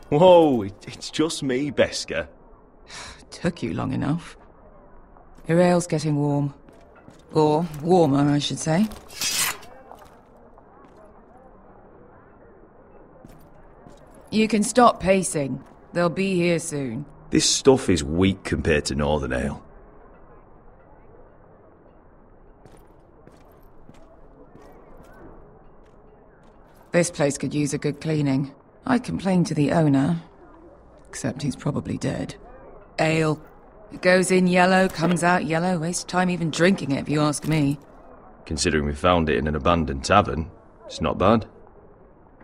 Whoa, it's just me, Beskha. Took you long enough. Your ale's getting warm. Or warmer, I should say. You can stop pacing. They'll be here soon. This stuff is weak compared to Northern Ale. This place could use a good cleaning. I complained to the owner, except he's probably dead. Ale. It goes in yellow, comes out yellow. Waste time even drinking it, if you ask me. Considering we found it in an abandoned tavern, it's not bad.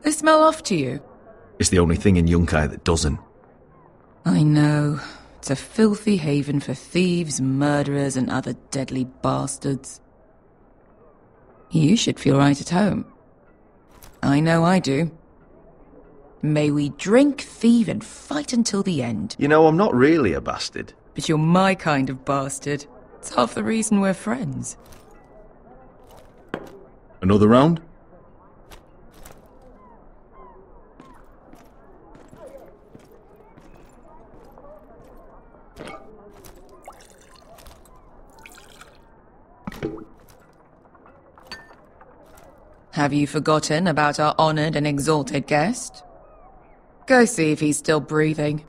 They smell off to you? It's the only thing in Yunkai that doesn't. I know. It's a filthy haven for thieves, murderers, and other deadly bastards. You should feel right at home. I know I do. May we drink, thieve, and fight until the end. You know, I'm not really a bastard. But you're my kind of bastard. It's half the reason we're friends. Another round? Have you forgotten about our honoured and exalted guest? Go see if he's still breathing.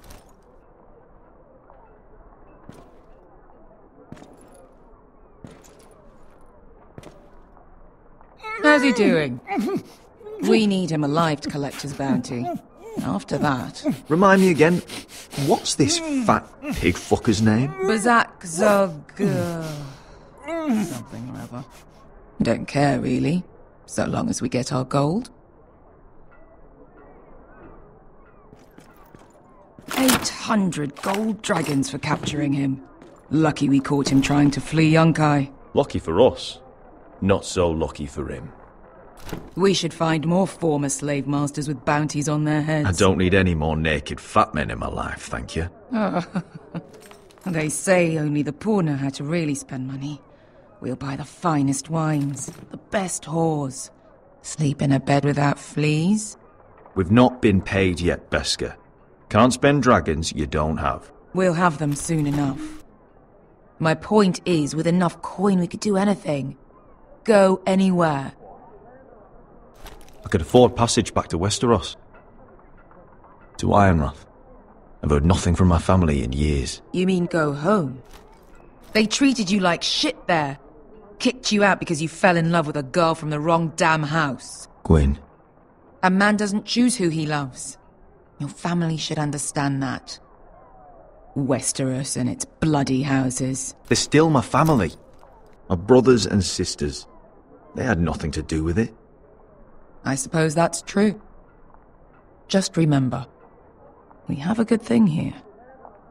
How's he doing? We need him alive to collect his bounty. After that... Remind me again, what's this fat pig fucker's name? Bazak Zog... something or other. Don't care, really. So long as we get our gold. 800 gold dragons for capturing him. Lucky we caught him trying to flee Yunkai. Lucky for us. Not so lucky for him. We should find more former slave masters with bounties on their heads. I don't need any more naked fat men in my life, thank you. They say only the poor know how to really spend money. We'll buy the finest wines, the best whores. Sleep in a bed without fleas. We've not been paid yet, Beskha. Can't spend dragons you don't have. We'll have them soon enough. My point is, with enough coin we could do anything. Go anywhere. I could afford passage back to Westeros. To Ironrath. I've heard nothing from my family in years. You mean go home? They treated you like shit there. Kicked you out because you fell in love with a girl from the wrong damn house. Gwyn. A man doesn't choose who he loves. Your family should understand that. Westeros and its bloody houses. They're still my family. My brothers and sisters. They had nothing to do with it. I suppose that's true. Just remember, we have a good thing here.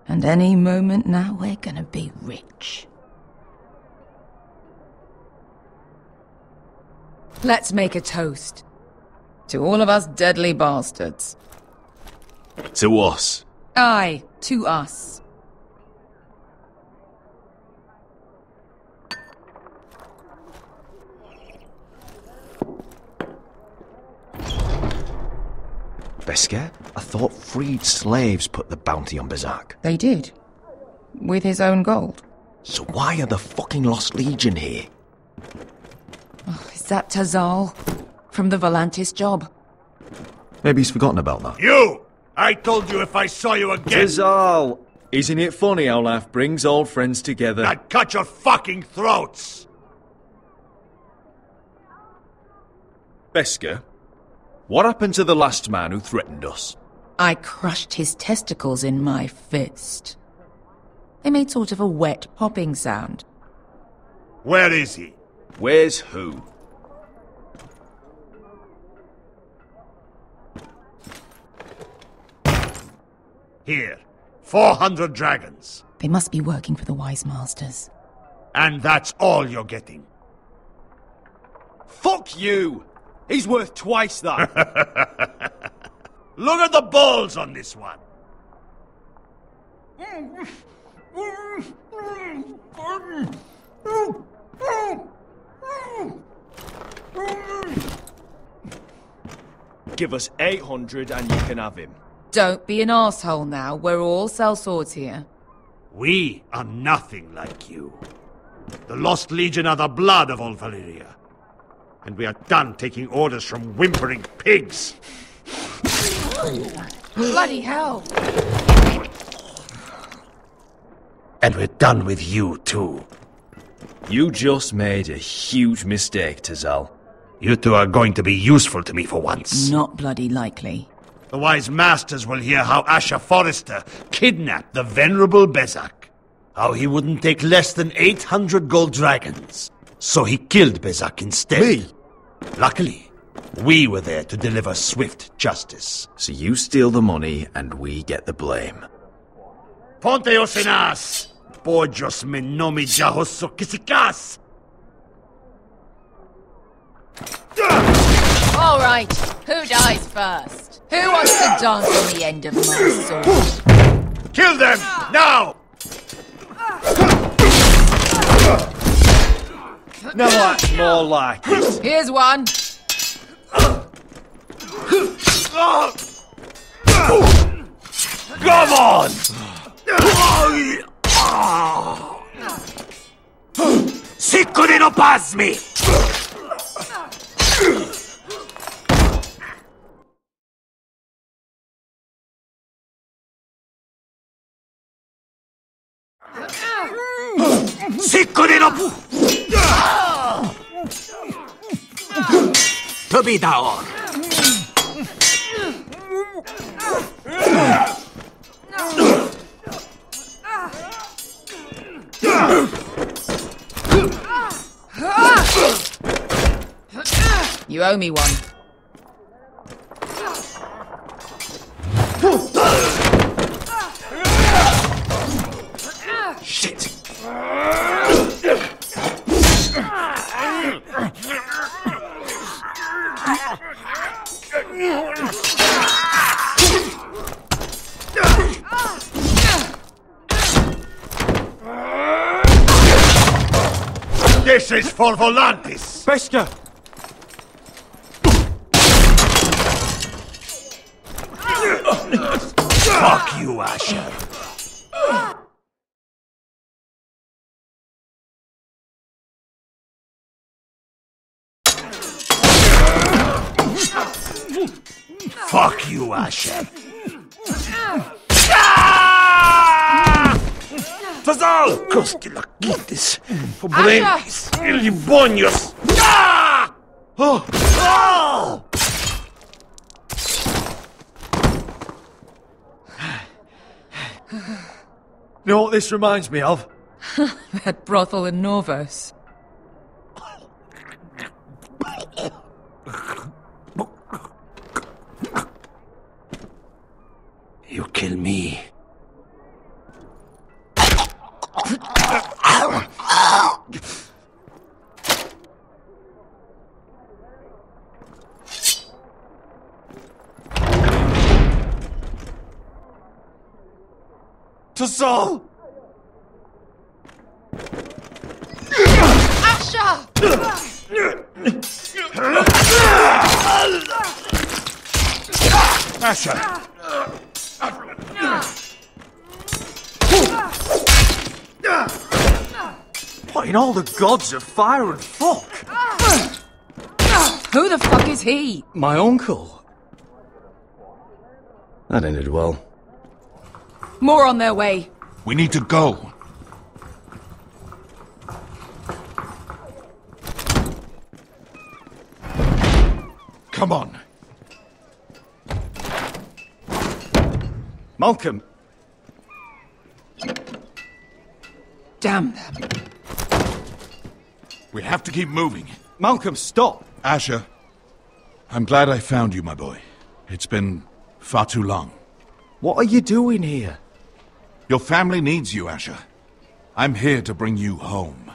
And any moment now we're gonna be rich. Let's make a toast. To all of us deadly bastards. To us. Aye, to us. Beskha? I thought freed slaves put the bounty on Bazak. They did. With his own gold. So why are the fucking Lost Legion here? Oh, is that Tazal? From the Volantis job? Maybe he's forgotten about that. You! I told you if I saw you again... Tazal! Isn't it funny how life brings old friends together? I'd cut your fucking throats! Beskha, what happened to the last man who threatened us? I crushed his testicles in my fist. They made sort of a wet popping sound. Where is he? Where's who? Here. 400 dragons. They must be working for the Wise Masters. And that's all you're getting. Fuck you! He's worth twice that. Look at the balls on this one. Give us 800 and you can have him. Don't be an asshole now. We're all sellswords here. We are nothing like you. The Lost Legion are the blood of all Valyria. And we are done taking orders from whimpering pigs. Bloody hell! And we're done with you, too. You just made a huge mistake, Tazal. You two are going to be useful to me for once. Not bloody likely. The Wise Masters will hear how Asher Forrester kidnapped the venerable Beskha. How he wouldn't take less than 800 gold dragons. So he killed Beskha instead. Me? Luckily, we were there to deliver swift justice. So you steal the money and we get the blame. Ponteos en as! Pojos me nomi jahoso kisikas! All right, who dies first? Who wants to dance on the end of my sword? Kill them! Now! No, that's more like it. Here's one. Come on! Sicko di no pasmi! Sicko di no... Tobidaor! You owe me one. Shit! This is for Volantis! Beskha! Fuck you, Asher! Fuck you, Asher! Tazal! Costi la quites! Pobrenis! Ili bonios! Oh! Oh! You know what this reminds me of? That brothel in Norvos. You kill me. Tazal! Asher! Asher! What in all the gods of fire and fuck? Who the fuck is he? My uncle. That ended well. More on their way. We need to go. Come on. Malcolm. Damn them. We have to keep moving. Malcolm, stop. Asher, I'm glad I found you, my boy. It's been far too long. What are you doing here? Your family needs you, Asher. I'm here to bring you home.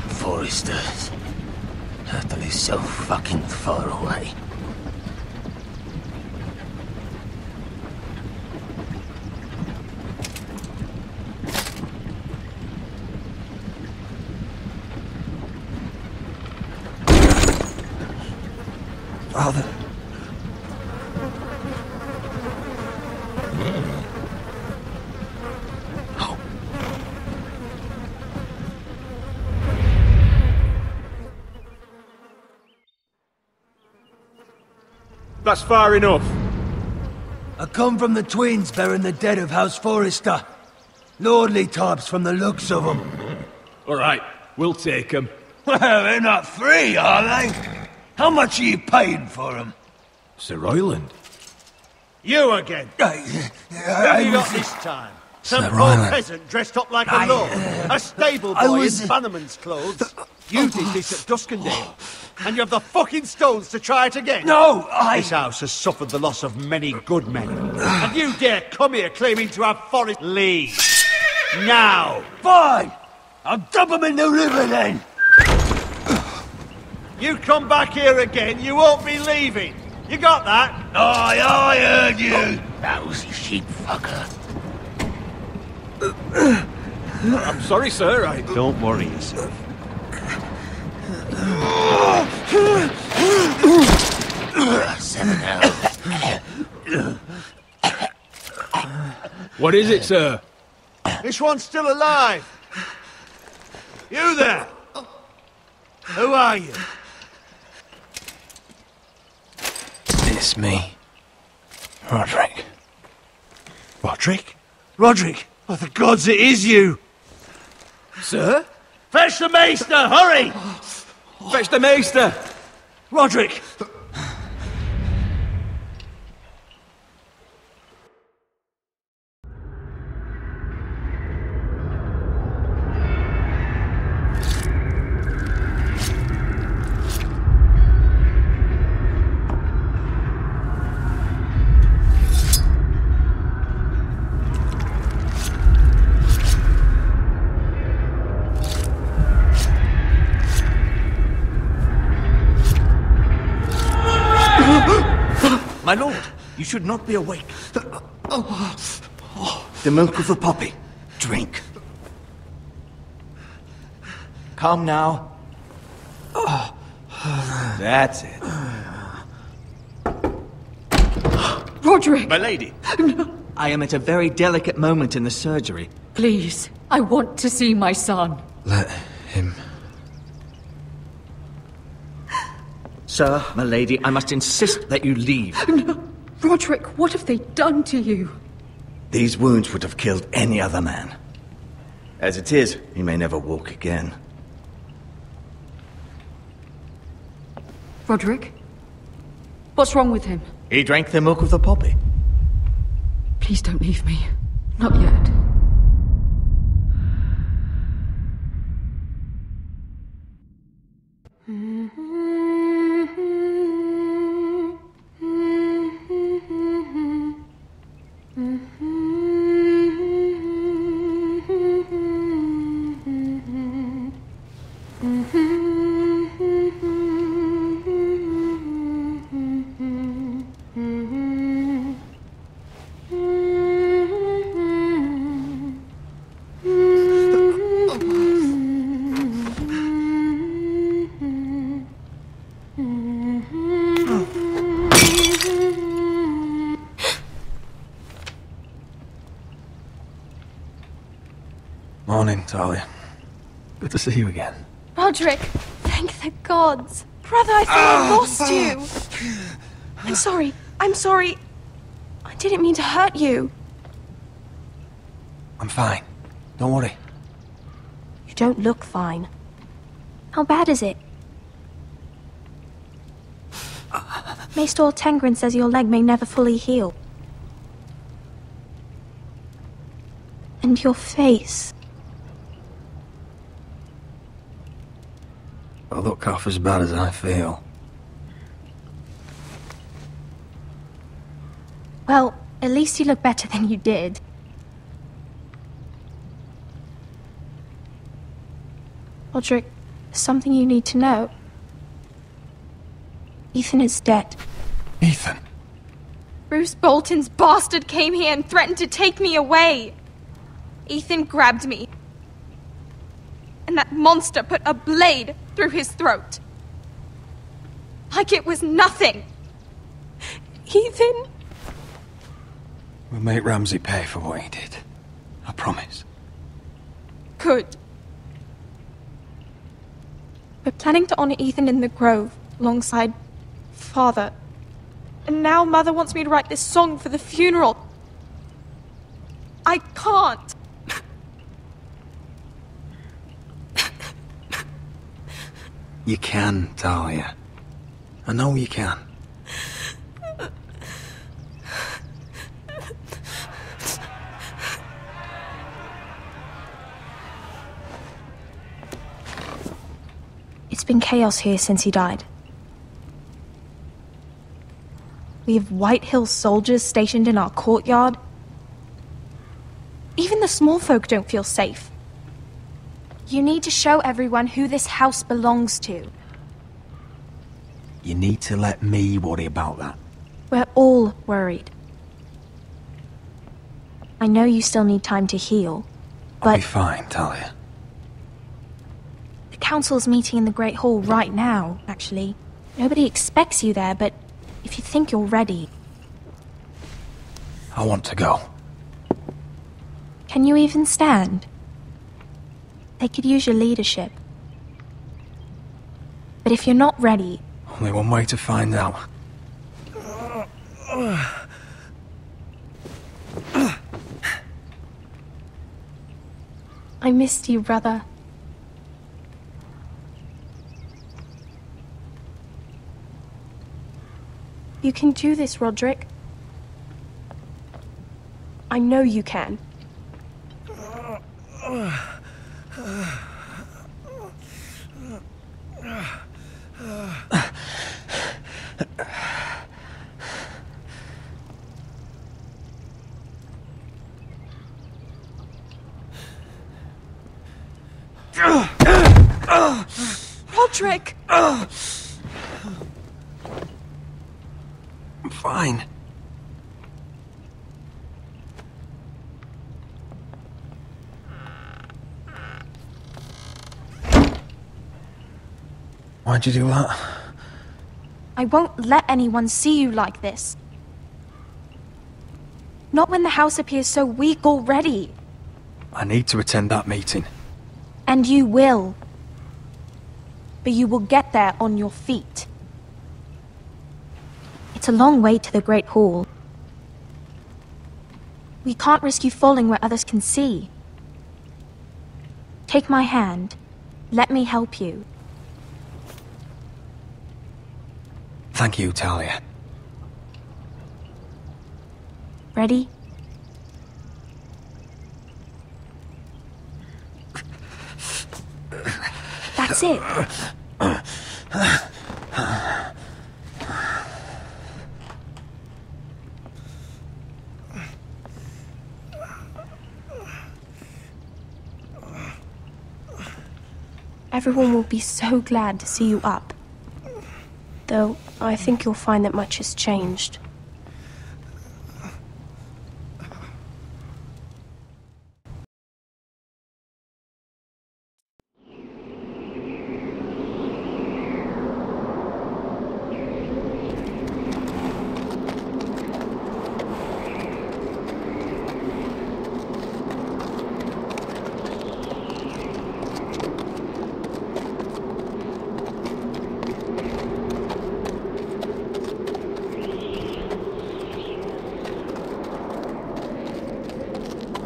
Forresters. Telltale is so fucking far away. Father. That's far enough. I come from the twins bearing the dead of House Forrester. Lordly types from the looks of them. All right, we'll take them. Well, they're not free, are they? How much are you paying for them? Sir Royland. You again. What have you got this time? Some poor peasant dressed up like a lord. A stable boy in Bannerman's clothes. You did this at Duskendale. And you have the fucking stones to try it again? No, This house has suffered the loss of many good men. And you dare come here claiming to have forest leave. Now! Fine! I'll dump them in the river then! You come back here again, you won't be leaving. You got that? Aye, I heard you! Lousy sheep fucker. I'm sorry, sir. Don't worry yourself. Seven out. What is it, sir? This one's still alive. You there? Who are you? It's me. Rodrik. Rodrik? Rodrik! Oh, the gods, it is you! Sir? Fetch the maester, hurry! Fetch the maester! Rodrik! My lord, you should not be awake. The milk of the poppy. Drink. Calm now. That's it. Rodrik! My lady! I am at a very delicate moment in the surgery. Please, I want to see my son. Let him... Sir, my lady, I must insist that you leave. No. Rodrik, what have they done to you? These wounds would have killed any other man. As it is, he may never walk again. Rodrik? What's wrong with him? He drank the milk of the poppy. Please don't leave me. Not yet. Morning, Talia. Good to see you again. Rodrik, thank the gods. Brother, I thought I lost you. I'm sorry. I didn't mean to hurt you. I'm fine. Don't worry. You don't look fine. How bad is it? Maester Tengrin says your leg may never fully heal. And your face. I look half as bad as I feel. Well, at least you look better than you did. Rodrik, there's something you need to know. Ethan is dead. Ethan? Bruce Bolton's bastard came here and threatened to take me away. Ethan grabbed me. And that monster put a blade through his throat. Like it was nothing. Ethan? We'll make Ramsay pay for what he did. I promise. Good. We're planning to honor Ethan in the Grove, alongside Father. And now Mother wants me to write this song for the funeral. I can't. You can, Talia. I know you can. It's been chaos here since he died. We have White Hill soldiers stationed in our courtyard. Even the small folk don't feel safe. You need to show everyone who this house belongs to. You need to let me worry about that. We're all worried. I know you still need time to heal, but... I'll be fine, Talia. The council's meeting in the Great Hall right now, actually. Nobody expects you there, but if you think you're ready... I want to go. Can you even stand? They could use your leadership. But if you're not ready... Only one way to find out. I missed you, brother. You can do this, Rodrik. I know you can. Rodrik! I'm fine. Why'd you do that? I won't let anyone see you like this. Not when the house appears so weak already. I need to attend that meeting. And you will. But you will get there on your feet. It's a long way to the Great Hall. We can't risk you falling where others can see. Take my hand. Let me help you. Thank you, Talia. Ready? That's it. Everyone will be so glad to see you up. Though, I think you'll find that much has changed.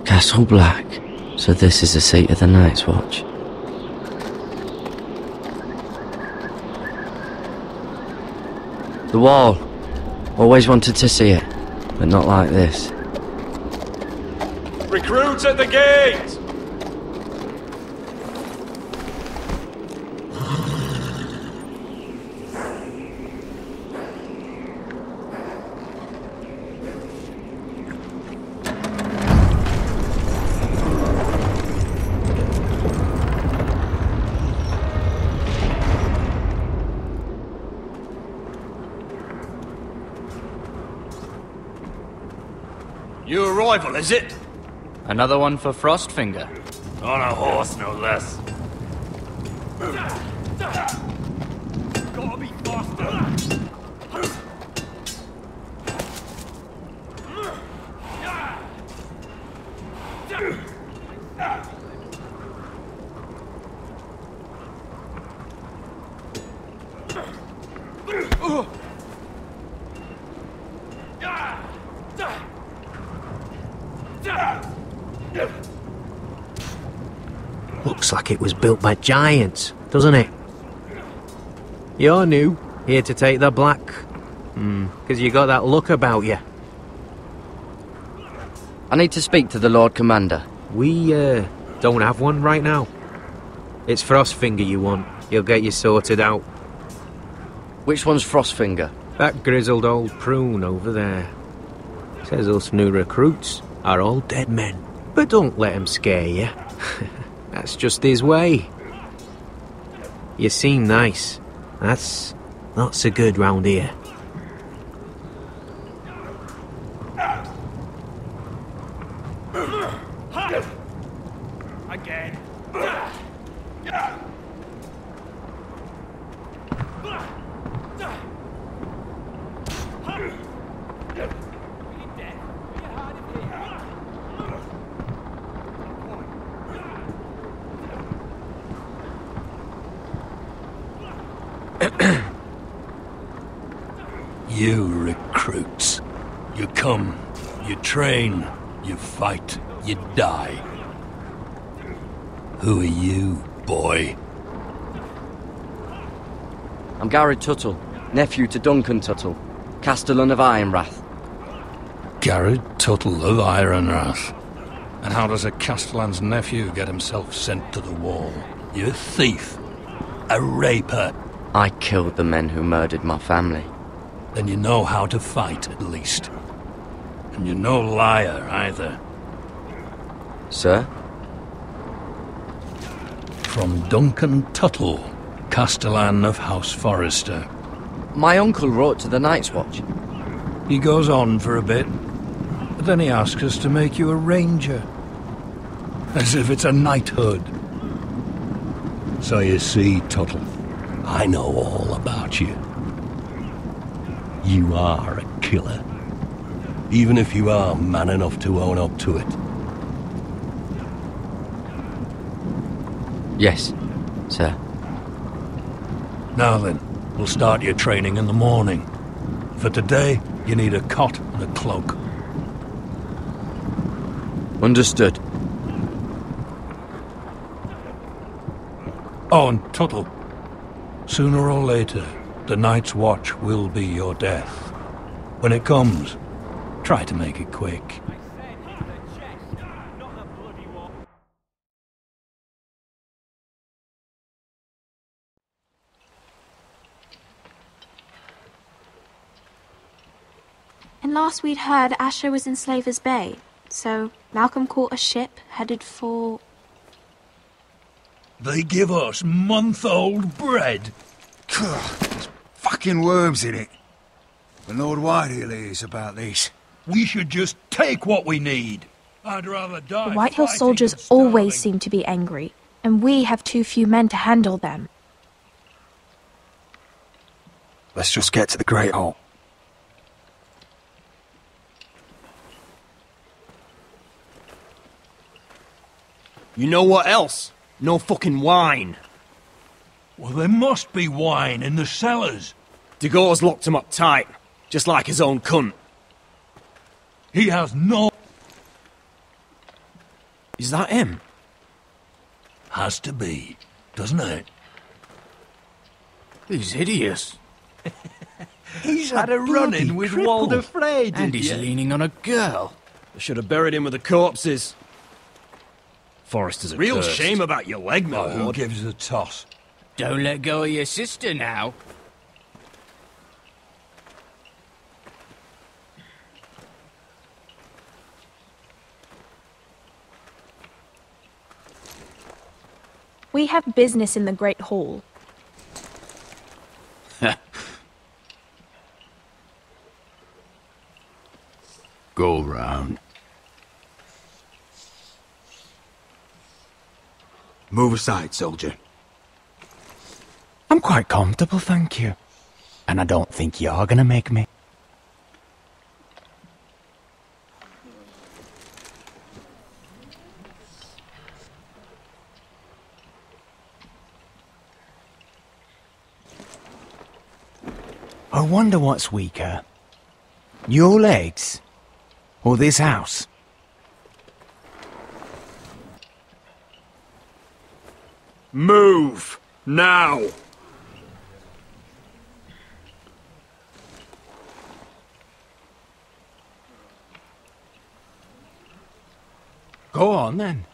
Castle Black. So this is the seat of the Night's Watch. The wall. Always wanted to see it, but not like this. Recruits at the gate! New arrival, is it? Another one for Frostfinger. On a horse, no less. Gotta be faster. Looks like it was built by giants, doesn't it? You're new, here to take the black. Because you got that look about you. I need to speak to the Lord Commander. We, don't have one right now. It's Frostfinger you want. He'll get you sorted out. Which one's Frostfinger? That grizzled old prune over there. Says us new recruits are all dead men. But don't let him scare you. That's just his way. You seem nice. That's not so good round here. Again. You recruits. You come, you train, you fight, you die. Who are you, boy? I'm Gared Tuttle, nephew to Duncan Tuttle, Castellan of Ironrath. Gared Tuttle of Ironrath. And how does a Castellan's nephew get himself sent to the wall? You a thief. A raper. I killed the men who murdered my family. Then you know how to fight, at least. And you're no liar, either. Sir? From Duncan Tuttle, Castellan of House Forrester. My uncle wrote to the Night's Watch. He goes on for a bit, but then he asks us to make you a ranger. As if it's a knighthood. So you see, Tuttle, I know all about you. You are a killer. Even if you are man enough to own up to it. Yes, sir. Now then, we'll start your training in the morning. For today, you need a cot and a cloak. Understood. Oh, and Tuttle. Sooner or later, the Night's Watch will be your death. When it comes, try to make it quick. And last we'd heard, Asher was in Slaver's Bay, so Malcolm caught a ship headed for... They give us month-old bread. There's fucking worms in it. The Lord Whitehill is about this. We should just take what we need. I'd rather die. The Whitehill soldiers always seem to be angry, and we have too few men to handle them. Let's just get to the Great Hall. You know what else? No fucking wine. Well, there must be wine in the cellars. Degor's locked him up tight, just like his own cunt. He has no... Is that him? Has to be, doesn't it? He's hideous. He's had a run-in with Walder Frey, And he's leaning on a girl. I should have buried him with the corpses. Forresters are Real cursed. shame about your leg, my Who lord. gives a toss? Don't let go of your sister now. We have business in the Great Hall. Go round. Move aside, soldier. I'm quite comfortable, thank you. And I don't think you're gonna make me. I wonder what's weaker. Your legs? Or this house? Move! Now! Go on then,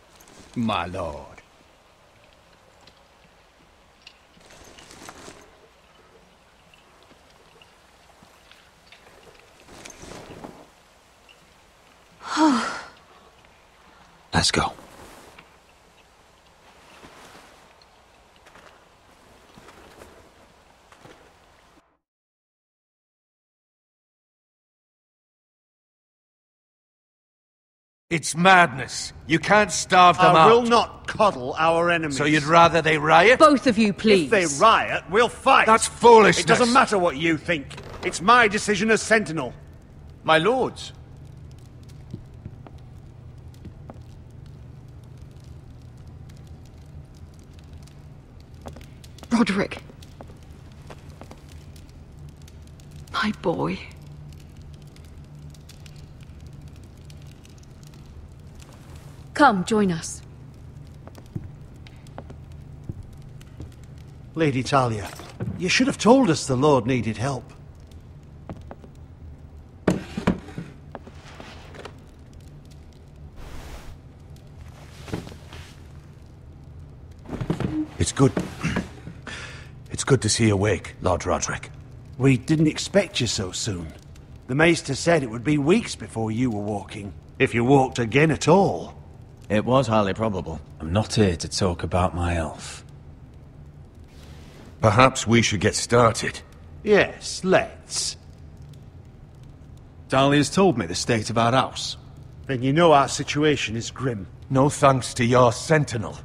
my lord. Let's go. It's madness. You can't starve them out. I will not coddle our enemies. So you'd rather they riot? Both of you, please. If they riot, we'll fight. That's foolishness. It doesn't matter what you think. It's my decision as Sentinel. My lords. Rodrik. My boy. Come, join us. Lady Talia, you should have told us the Lord needed help. It's good. It's good to see you awake, Lord Rodrik. We didn't expect you so soon. The Maester said it would be weeks before you were walking, if you walked again at all. It was highly probable. I'm not here to talk about my elf. Perhaps we should get started. Yes, let's. Talia's told me the state of our house. Then you know our situation is grim. No thanks to your sentinel.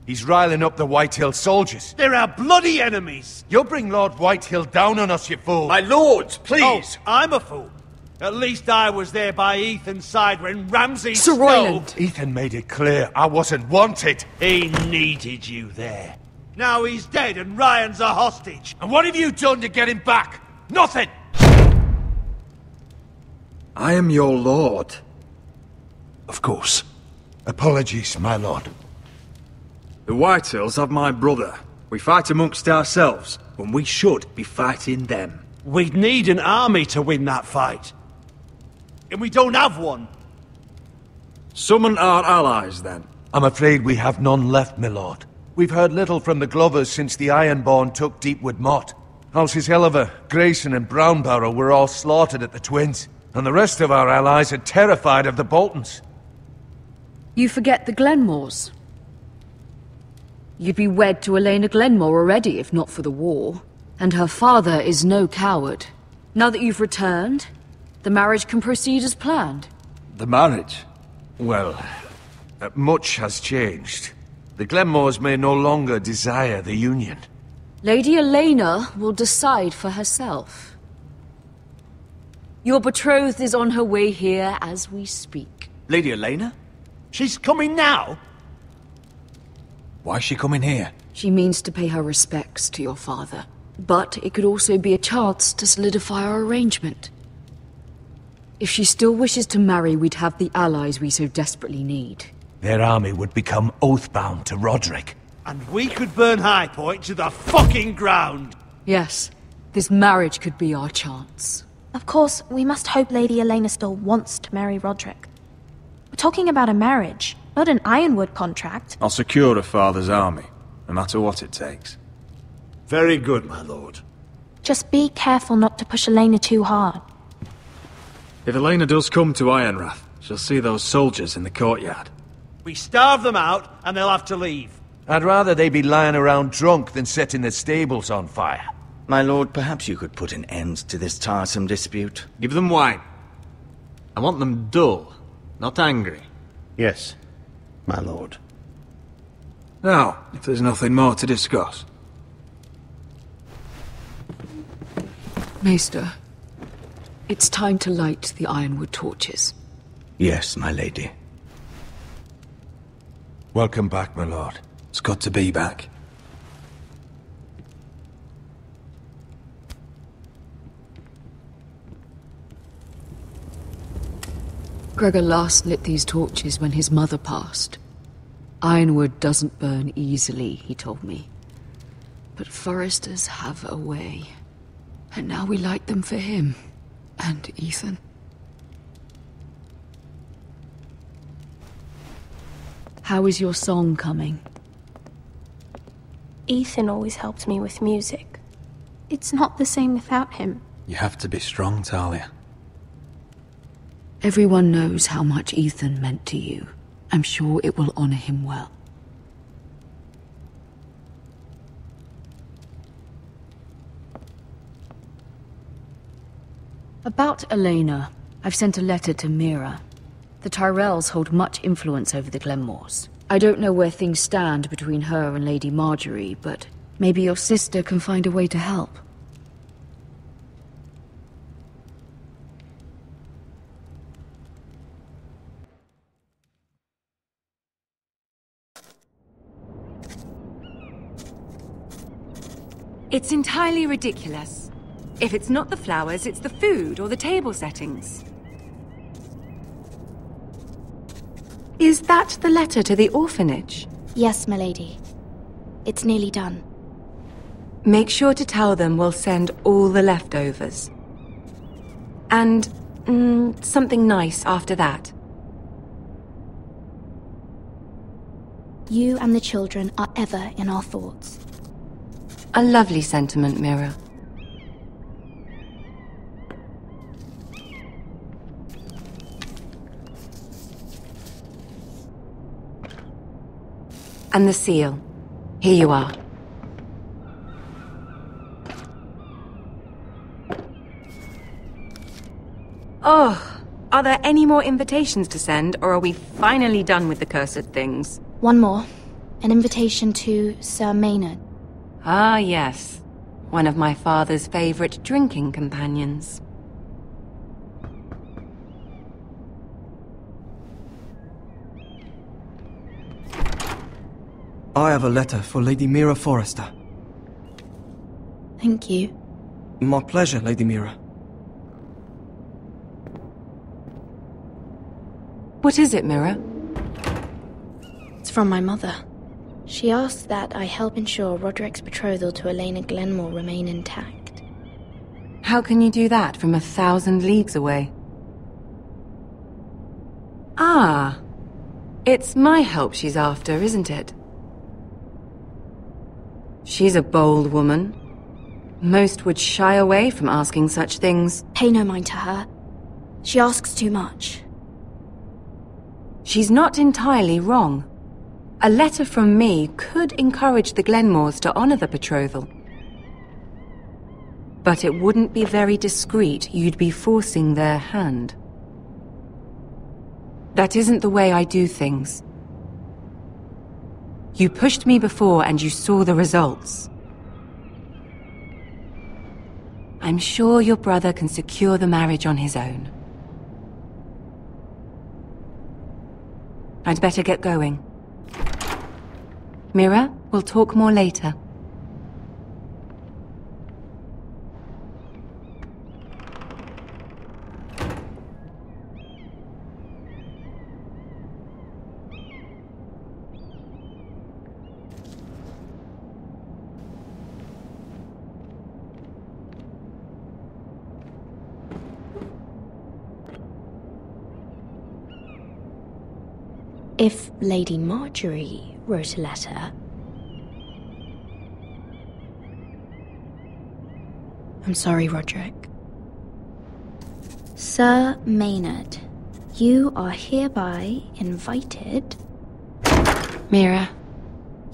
He's riling up the Whitehill soldiers. They're our bloody enemies! You'll bring Lord Whitehill down on us, you fool! My lords, please! Oh, I'm a fool. At least I was there by Ethan's side when Ramsay Sir stole... Royland! Ethan made it clear I wasn't wanted. He needed you there. Now he's dead and Ryan's a hostage. And what have you done to get him back? Nothing! I am your lord. Of course. Apologies, my lord. The Whitehills have my brother. We fight amongst ourselves, when we should be fighting them. We'd need an army to win that fight. And we don't have one. Summon our allies, then. I'm afraid we have none left, my lord. We've heard little from the Glovers since the Ironborn took Deepwood Motte. Houses Helliver, Grayson and Brownbarrow were all slaughtered at the Twins, and the rest of our allies are terrified of the Boltons. You forget the Glenmores. You'd be wed to Elena Glenmore already, if not for the war. And her father is no coward. Now that you've returned, the marriage can proceed as planned. The marriage? Well, much has changed. The Glenmores may no longer desire the union. Lady Elena will decide for herself. Your betrothed is on her way here as we speak. Lady Elena? She's coming now? Why is she coming here? She means to pay her respects to your father. But it could also be a chance to solidify our arrangement. If she still wishes to marry, we'd have the allies we so desperately need. Their army would become oathbound to Rodrik. And we could burn High Point to the fucking ground! Yes, this marriage could be our chance. Of course, we must hope Lady Elena still wants to marry Rodrik. We're talking about a marriage, not an Ironwood contract. I'll secure her father's army, no matter what it takes. Very good, my lord. Just be careful not to push Elena too hard. If Elena does come to Ironrath, she'll see those soldiers in the courtyard. We starve them out, and they'll have to leave. I'd rather they be lying around drunk than setting the stables on fire. My lord, perhaps you could put an end to this tiresome dispute. Give them wine. I want them dull, not angry. Yes, my lord. Now, if there's nothing more to discuss. Maester, it's time to light the Ironwood torches. Yes, my lady. Welcome back, my lord. It's good to be back. Gregor last lit these torches when his mother passed. Ironwood doesn't burn easily, he told me. But Forresters have a way. And now we light them for him. And Ethan. How is your song coming? Ethan always helped me with music. It's not the same without him. You have to be strong, Talia. Everyone knows how much Ethan meant to you. I'm sure it will honor him well. About Elena, I've sent a letter to Mira. The Tyrells hold much influence over the Glenmores. I don't know where things stand between her and Lady Marjorie, but maybe your sister can find a way to help. It's entirely ridiculous. If it's not the flowers, it's the food or the table settings. Is that the letter to the orphanage? Yes, my lady. It's nearly done. Make sure to tell them we'll send all the leftovers. And, something nice after that. You and the children are ever in our thoughts. A lovely sentiment, Mira. And the seal. Here you are. Oh, are there any more invitations to send, or are we finally done with the cursed things? One more. An invitation to Sir Maynard. Ah, yes. One of my father's favorite drinking companions. I have a letter for Lady Mira Forrester. Thank you. My pleasure, Lady Mira. What is it, Mira? It's from my mother. She asks that I help ensure Rodrik's betrothal to Elena Glenmore remain intact. How can you do that from 1,000 leagues away? Ah, it's my help she's after, isn't it? She's a bold woman. Most would shy away from asking such things. Pay no mind to her. She asks too much. She's not entirely wrong. A letter from me could encourage the Glenmores to honor the betrothal. But it wouldn't be very discreet. You'd be forcing their hand. That isn't the way I do things. You pushed me before and you saw the results. I'm sure your brother can secure the marriage on his own. I'd better get going. Mira, we'll talk more later. If Lady Marjorie wrote a letter... I'm sorry, Rodrik. Sir Maynard, you are hereby invited... Mira,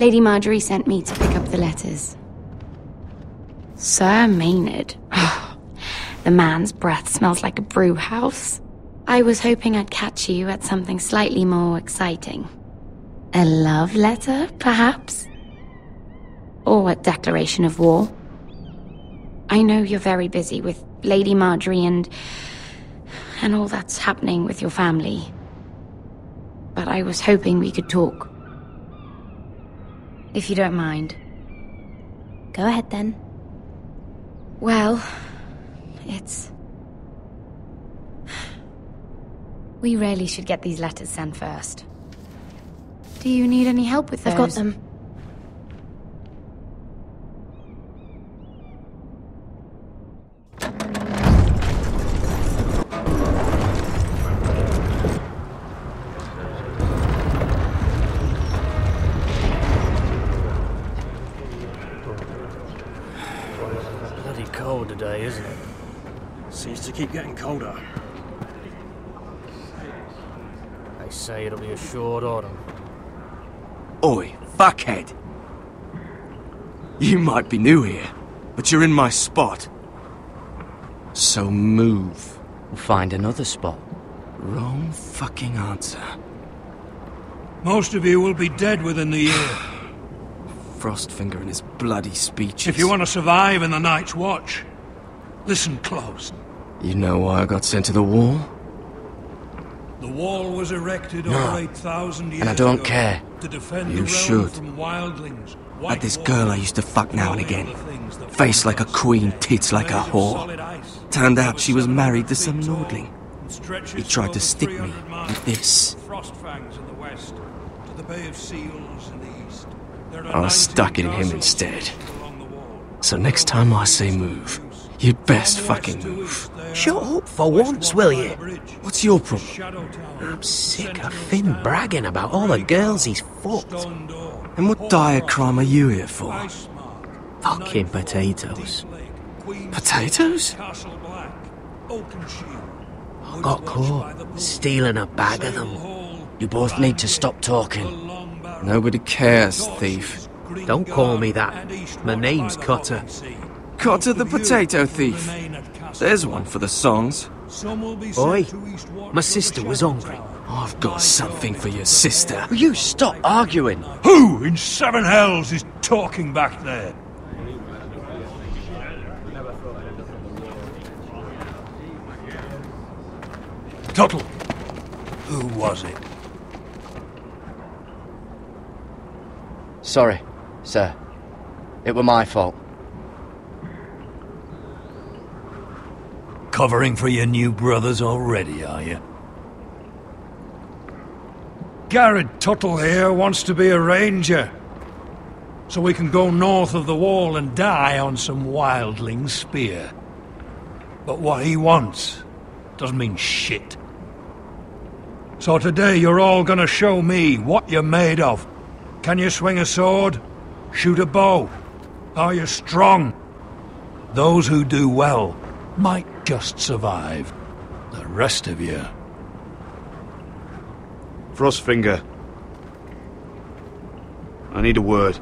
Lady Marjorie sent me to pick up the letters. Sir Maynard? The man's breath smells like a brew house. I was hoping I'd catch you at something slightly more exciting. A love letter, perhaps? Or a declaration of war? I know you're very busy with Lady Marjorie and all that's happening with your family. But I was hoping we could talk. If you don't mind. Go ahead then. Well, it's... We really should get these letters sent first. Do you need any help with those? I've got them. Bloody cold today, isn't it? Seems to keep getting colder. They say it'll be a short autumn. Oi, fuckhead! You might be new here, but you're in my spot. So move. We'll find another spot. Wrong fucking answer. Most of you will be dead within the year. Frostfinger and his bloody speeches. If you want to survive in the Night's Watch, listen close. You know why I got sent to the wall? The wall was erected over 8,000 years and I don't ago care. To defend you the realm should. From wildlings, Had this girl I used to fuck now and again. Face like a queen, tits like a whore. Turned out she was married to some lordling. He tried to stick me with this. I stuck it in him instead. So next time I say move, you'd best fucking move. Shut up for once, will you? What's your problem? I'm sick of Finn bragging about all the girls he's fucked. And what dire crime are you here for? Fucking potatoes. Potatoes? I got caught stealing a bag of them. You both need to stop talking. Nobody cares, thief. Don't call me that. My name's Cotter. Cotter the potato thief. There's one for the songs. Oi, my sister was hungry. I've got something for your sister. Will you stop arguing? Who in seven hells is talking back there? Tuttle, who was it? Sorry, sir. It were my fault. Covering for your new brothers already, are you? Gared Tuttle here wants to be a ranger, so we can go north of the wall and die on some wildling spear. But what he wants doesn't mean shit. So today you're all gonna show me what you're made of. Can you swing a sword? Shoot a bow? Are you strong? Those who do well might just survive. The rest of you... Frostfinger. I need a word.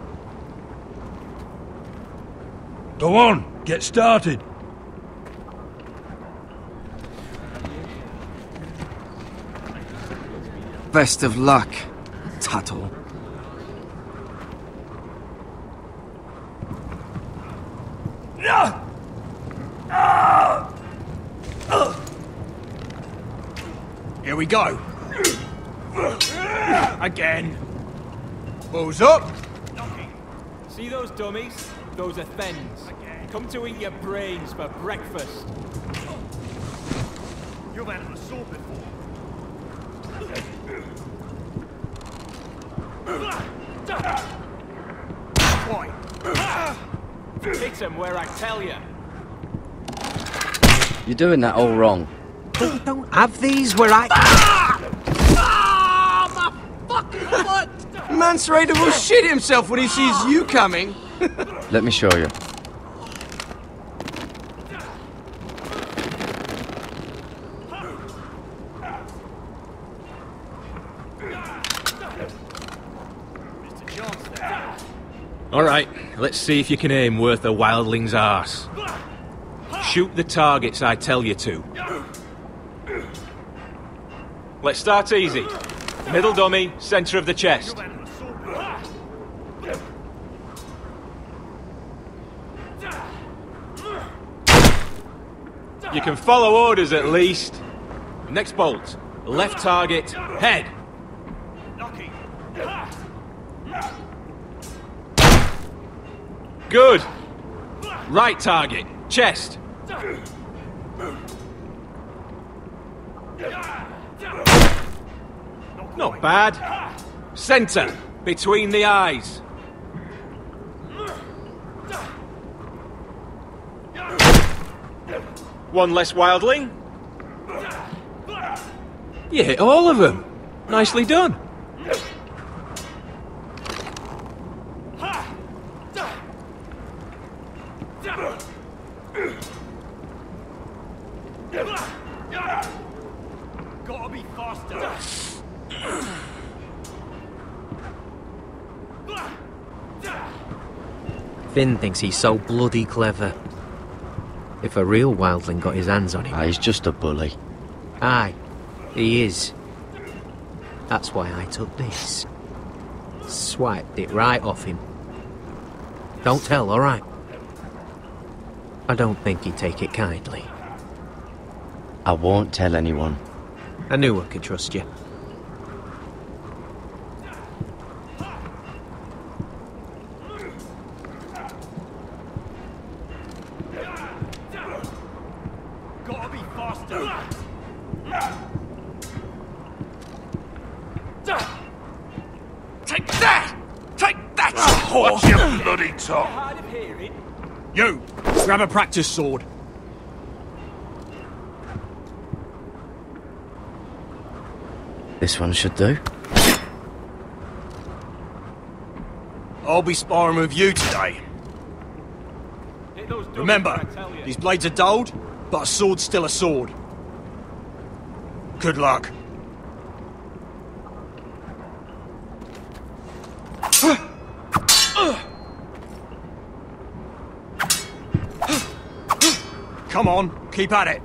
Go on, get started. Best of luck, Tuttle. Here we go. Again. Balls up. See those dummies? Those are thens. Come to eat your brains for breakfast. You've had an assault before. Point. Hit him where I tell you. You're doing that all wrong. Don't have these where I... My fucking foot! Mance Raider will shit himself when he sees you coming. Let me show you. Alright, let's see if you can aim worth a wildling's arse. Shoot the targets I tell you to. Let's start easy. Middle dummy, centre of the chest. You can follow orders at least. Next bolt. Left target, head. Good. Right target, chest. Not bad. Centre, between the eyes. One less wildling. You hit all of them. Nicely done. Gotta be faster. Finn thinks he's so bloody clever. If a real wildling got his hands on him... He's just a bully. Aye, he is. That's why I took this. Swiped it right off him. Don't tell, alright? I don't think he'd take it kindly. I won't tell anyone. I knew I could trust you. Gotta be faster. Take that! Take that, horse! Watch your bloody tongue! Hard of hearing. You, grab a practice sword. This one should do. I'll be sparring with you today. Remember, these blades are dulled, but a sword's still a sword. Good luck. Come on, keep at it.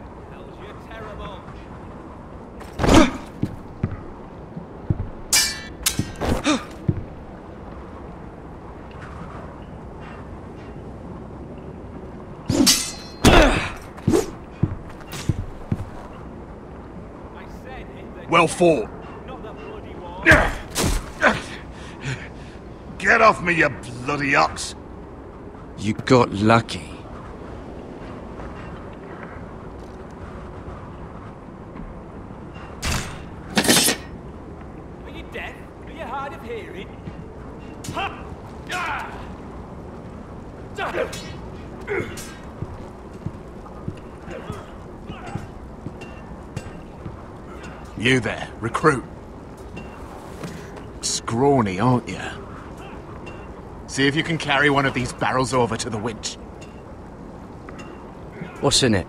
Well fought. Get off me, you bloody ox! You got lucky. Are you deaf? Are you hard of hearing? You there, recruit. Scrawny, aren't you? See if you can carry one of these barrels over to the winch. What's in it?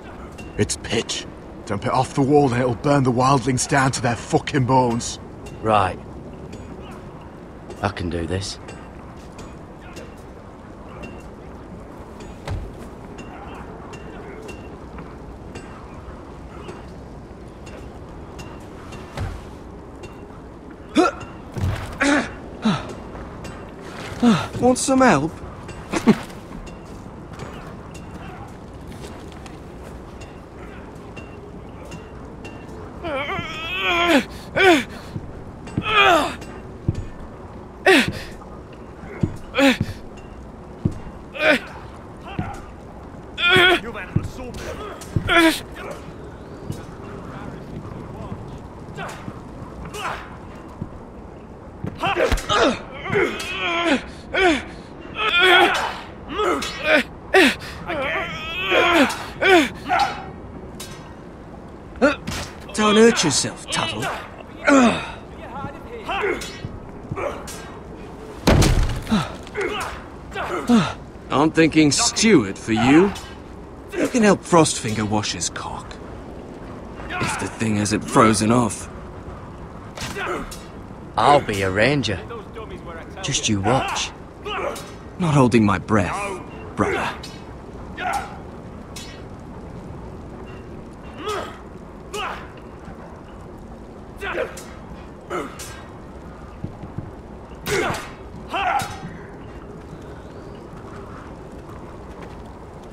It's pitch. Dump it off the wall and it'll burn the wildlings down to their fucking bones. Right. I can do this. Want some help? Don't hurt yourself, Tuttle. I'm thinking steward for you. You can help Frostfinger wash his cock. If the thing hasn't frozen off. I'll be a ranger. Just you watch. Not holding my breath, brother.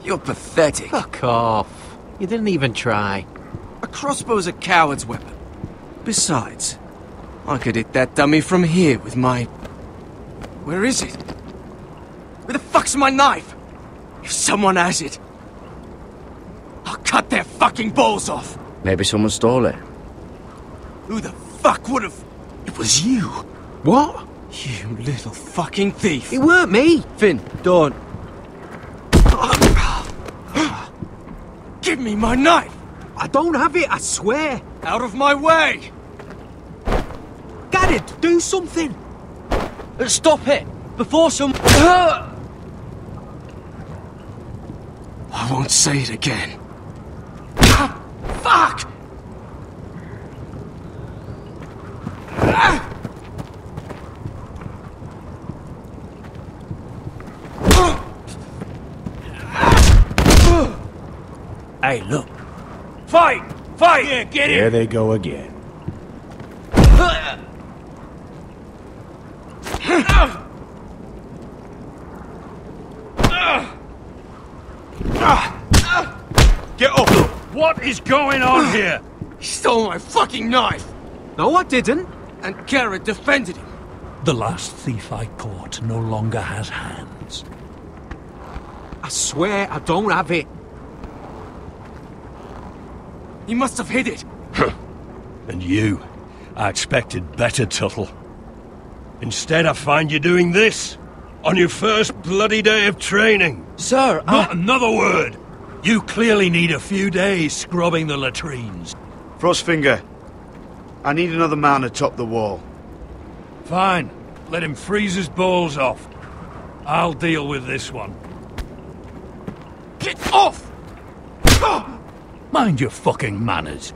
You're pathetic. Fuck off. You didn't even try. A crossbow's a coward's weapon. Besides, I could hit that dummy from here with my... Where is it? Where the fuck's my knife? If someone has it, I'll cut their fucking balls off. Maybe someone stole it. Who the fuck would've... It was you. What? You little fucking thief. It weren't me. Finn, don't. Give me my knife! I don't have it, I swear. Out of my way! Gared, do something. Stop it! Before some... I won't say it again. Ah, fuck! Hey, look. Fight! Fight! Yeah, get There they go again. Get up! What is going on here? He stole my fucking knife! No, I didn't. And Gared defended him. The last thief I caught no longer has hands. I swear I don't have it. He must have hid it. And you, I expected better, Tuttle. Instead, I find you doing this on your first bloody day of training. Sir, Not another word. You clearly need a few days scrubbing the latrines. Frostfinger, I need another man atop the wall. Fine. Let him freeze his balls off. I'll deal with this one. Get off! Mind your fucking manners.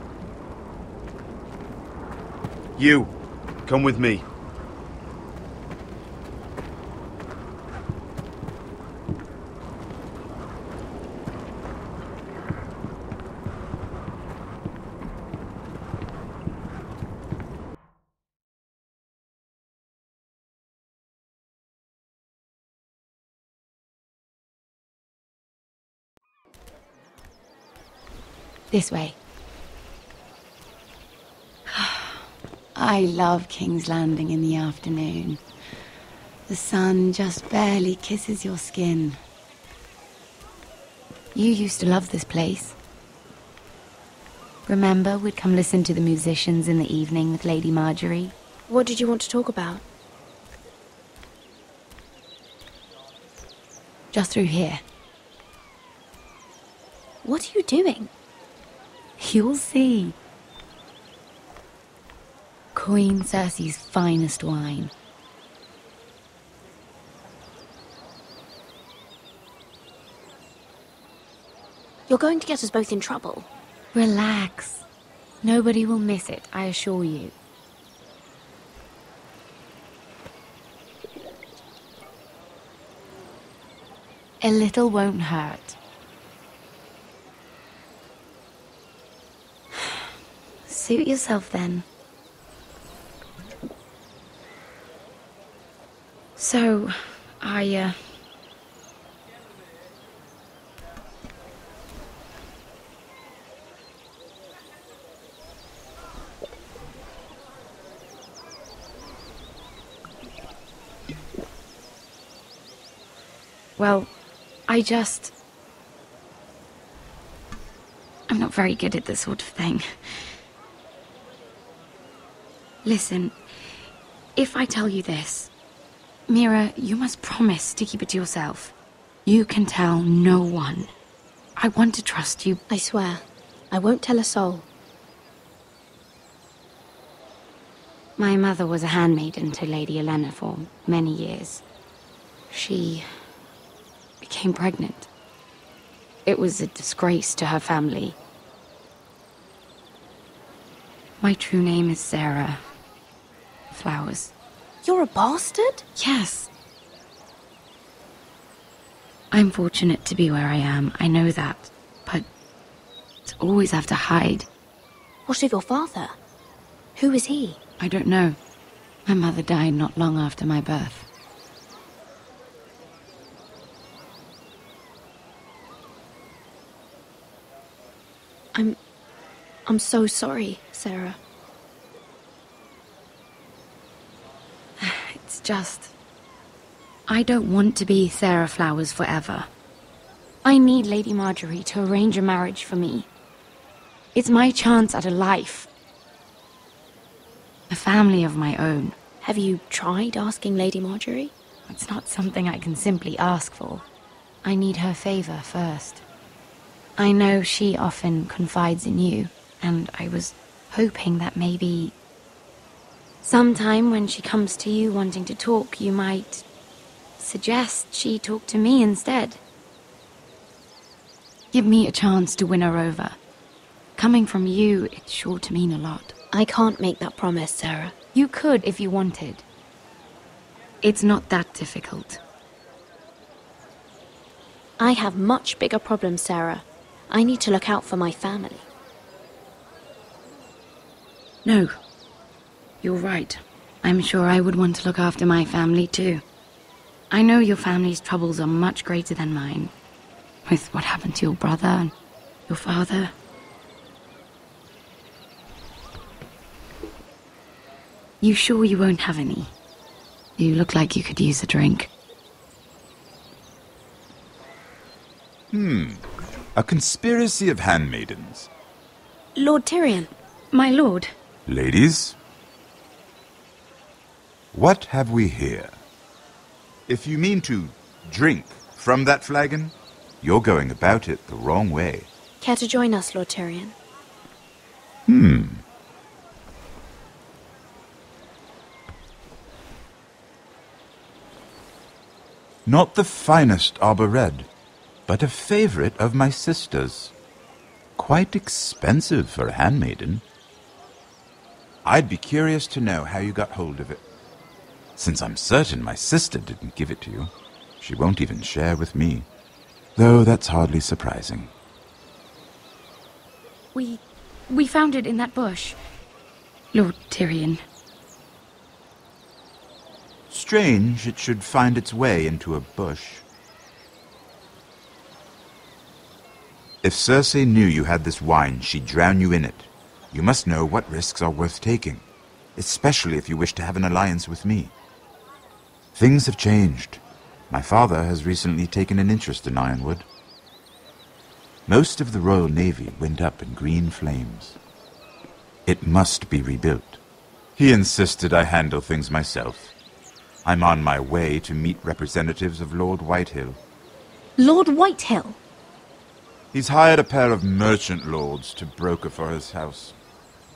You, come with me. This way. I love King's Landing in the afternoon. The sun just barely kisses your skin. You used to love this place. Remember, we'd come listen to the musicians in the evening with Lady Marjorie? What did you want to talk about? Just through here. What are you doing? You'll see. Queen Cersei's finest wine. You're going to get us both in trouble. Relax. Nobody will miss it, I assure you. A little won't hurt. Suit yourself then. So, well, I'm not very good at this sort of thing. Listen, if I tell you this, Mira, you must promise to keep it to yourself. You can tell no one. I want to trust you. I swear, I won't tell a soul. My mother was a handmaiden to Lady Olenna for many years. She became pregnant. It was a disgrace to her family. My true name is Sarah Flowers. You're a bastard? Yes. I'm fortunate to be where I am, I know that. But to always have to hide. What of your father? Who is he? I don't know. My mother died not long after my birth. I'm so sorry, Sarah. It's just... I don't want to be Sarah Flowers forever. I need Lady Marjorie to arrange a marriage for me. It's my chance at a life. A family of my own. Have you tried asking Lady Marjorie? It's not something I can simply ask for. I need her favor first. I know she often confides in you, and I was hoping that maybe... sometime when she comes to you wanting to talk, you might suggest she talk to me instead. Give me a chance to win her over. Coming from you, it's sure to mean a lot. I can't make that promise, Sarah. You could if you wanted. It's not that difficult. I have much bigger problems, Sarah. I need to look out for my family. No. You're right. I'm sure I would want to look after my family too. I know your family's troubles are much greater than mine. With what happened to your brother and your father. You sure you won't have any? You look like you could use a drink. A conspiracy of handmaidens. Lord Tyrion. My lord. Ladies, what have we here? If you mean to drink from that flagon, you're going about it the wrong way. Care to join us, Lord Tyrion? Not the finest arbor red, but a favorite of my sister's. Quite expensive for a handmaiden. I'd be curious to know how you got hold of it. Since I'm certain my sister didn't give it to you, she won't even share with me. Though that's hardly surprising. We found it in that bush. Lord Tyrion. Strange it should find its way into a bush. If Cersei knew you had this wine, she'd drown you in it. You must know what risks are worth taking. especially if you wish to have an alliance with me. Things have changed. My father has recently taken an interest in Ironwood. Most of the Royal Navy went up in green flames. It must be rebuilt. He insisted I handle things myself. I'm on my way to meet representatives of Lord Whitehill. Lord Whitehill? He's hired a pair of merchant lords to broker for his house.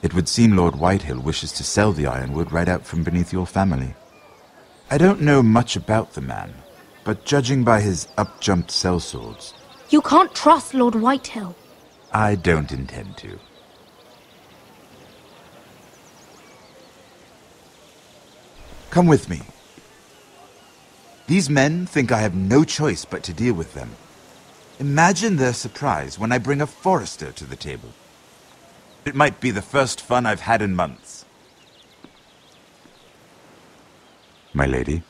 It would seem Lord Whitehill wishes to sell the Ironwood right out from beneath your family. I don't know much about the man, but judging by his up-jumped sellswords... You can't trust Lord Whitehill. I don't intend to. Come with me. These men think I have no choice but to deal with them. Imagine their surprise when I bring a Forrester to the table. It might be the first fun I've had in months. My lady.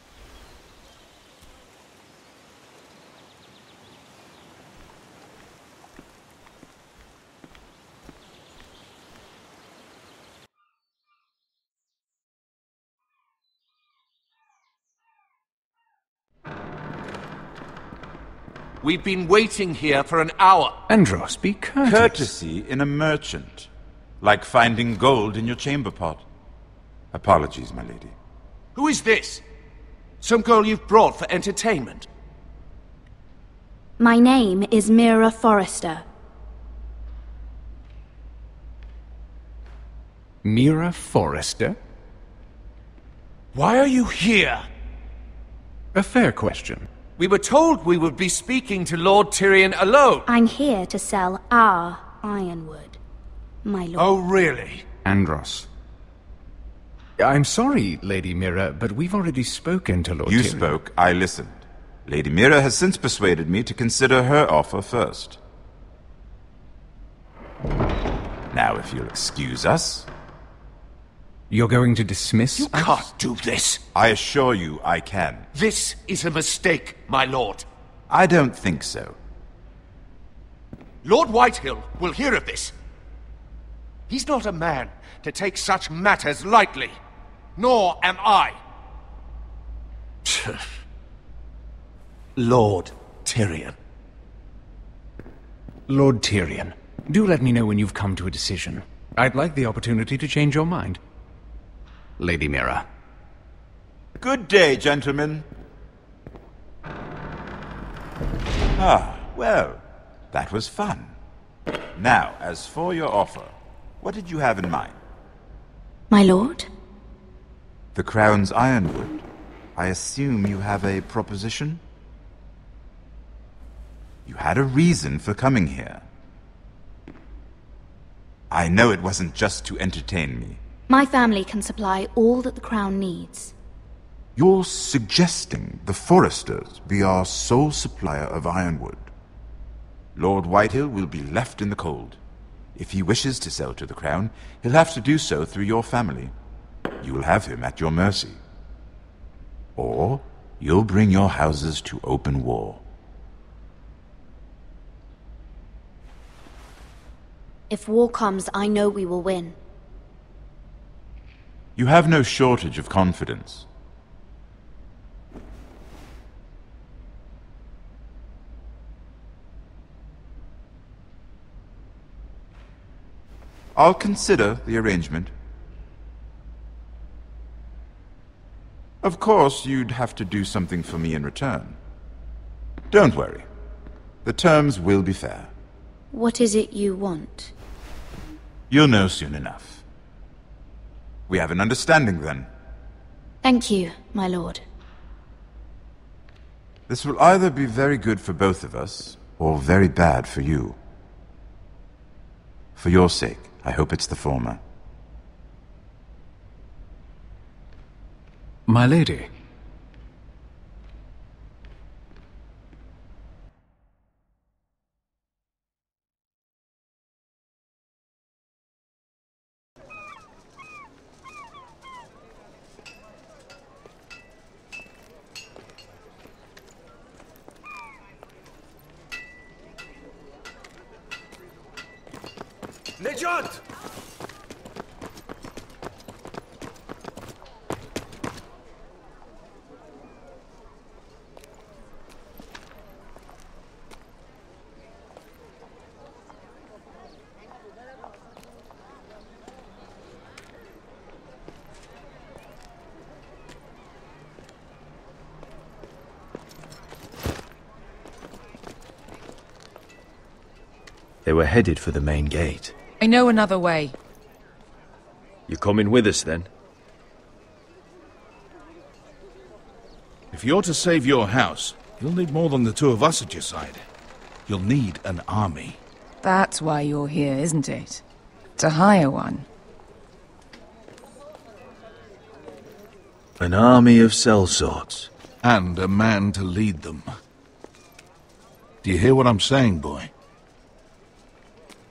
We've been waiting here for an hour. Andros, be courteous. Courtesy in a merchant. Like finding gold in your chamber pot. Apologies, my lady. Who is this? Some girl you've brought for entertainment? My name is Mira Forrester. Mira Forrester? Why are you here? A fair question. We were told we would be speaking to Lord Tyrion alone. I'm here to sell our Ironwood, my lord. Oh, really? Andros. I'm sorry, Lady Mira, but we've already spoken to Lord Tyrion. You spoke, I listened. Lady Mira has since persuaded me to consider her offer first. Now, if you'll excuse us... You're going to dismiss us? You can't do this. I assure you I can. This is a mistake, my lord. I don't think so. Lord Whitehill will hear of this. He's not a man to take such matters lightly. Nor am I. Lord Tyrion. Lord Tyrion, do let me know when you've come to a decision. I'd like the opportunity to change your mind. Lady Mira. Good day, gentlemen. Ah, well, that was fun. Now, as for your offer, what did you have in mind? My lord? The Crown's Ironwood. I assume you have a proposition? You had a reason for coming here. I know it wasn't just to entertain me. My family can supply all that the Crown needs. You're suggesting the Forresters be our sole supplier of Ironwood. Lord Whitehill will be left in the cold. If he wishes to sell to the Crown, he'll have to do so through your family. You'll have him at your mercy. Or you'll bring your houses to open war. If war comes, I know we will win. You have no shortage of confidence. I'll consider the arrangement. Of course, you'd have to do something for me in return. Don't worry. The terms will be fair. What is it you want? You'll know soon enough. We have an understanding, then. Thank you, my lord. This will either be very good for both of us, or very bad for you. For your sake, I hope it's the former. My lady. Nejat! They were headed for the main gate. I know another way. You coming with us, then? If you're to save your house, you'll need more than the two of us at your side. You'll need an army. That's why you're here, isn't it? To hire one. An army of sellswords. And a man to lead them. Do you hear what I'm saying, boy?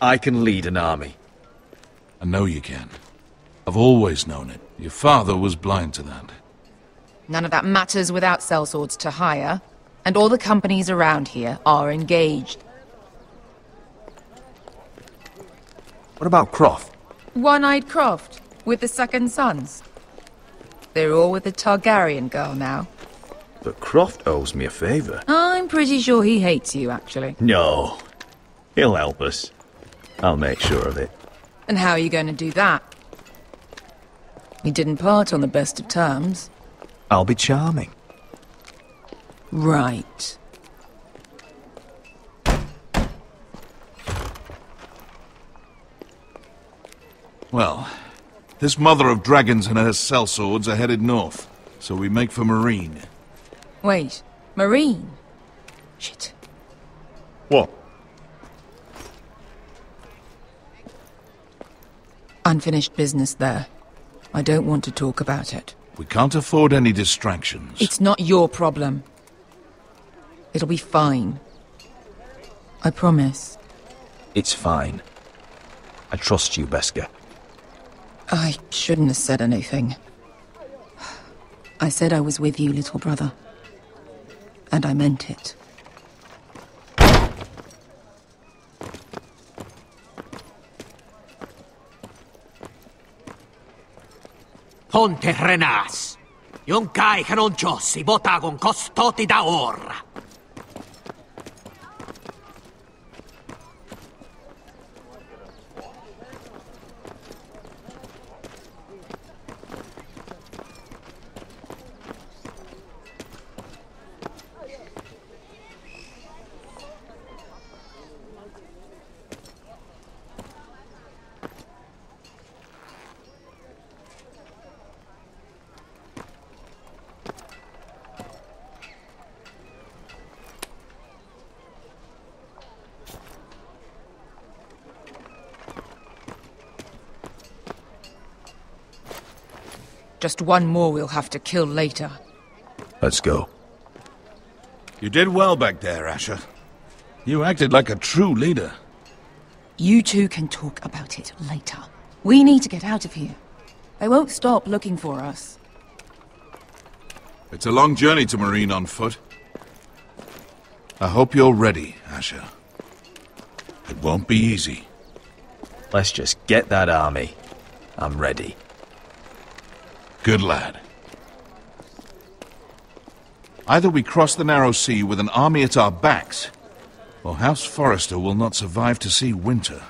I can lead an army. I know you can. I've always known it. Your father was blind to that. None of that matters without sellswords to hire, and all the companies around here are engaged. What about Croft? One-Eyed Croft, with the second sons. They're all with the Targaryen girl now. But Croft owes me a favour. I'm pretty sure he hates you, actually. No. He'll help us. I'll make sure of it. And how are you going to do that? We didn't part on the best of terms. I'll be charming. Right. Well, this mother of dragons and her sellswords are headed north, so we make for Marine. Wait, Marine? Shit. What? Unfinished business there. I don't want to talk about it. We can't afford any distractions. It's not your problem. It'll be fine. I promise. It's fine. I trust you, Beskha. I shouldn't have said anything. I said I was with you, little brother. And I meant it. Ponte Renas. Yunkai Hronchos, Botagon Costoti da Ora. Just one more we'll have to kill later. Let's go. You did well back there, Asher. You acted like a true leader. You two can talk about it later. We need to get out of here. They won't stop looking for us. It's a long journey to Marine on foot. I hope you're ready, Asher. It won't be easy. Let's just get that army. I'm ready. Good lad. Either we cross the narrow sea with an army at our backs, or House Forrester will not survive to see winter.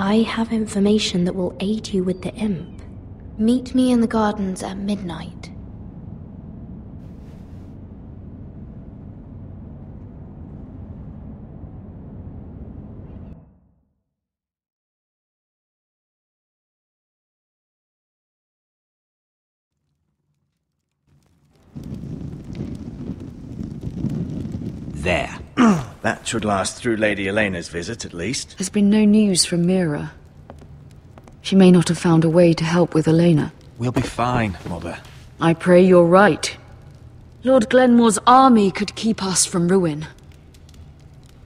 I have information that will aid you with the imp. Meet me in the gardens at midnight. there? That should last through Lady Elena's visit, at least. There's been no news from Mira. She may not have found a way to help with Elena. We'll be fine, Mother. I pray you're right. Lord Glenmore's army could keep us from ruin.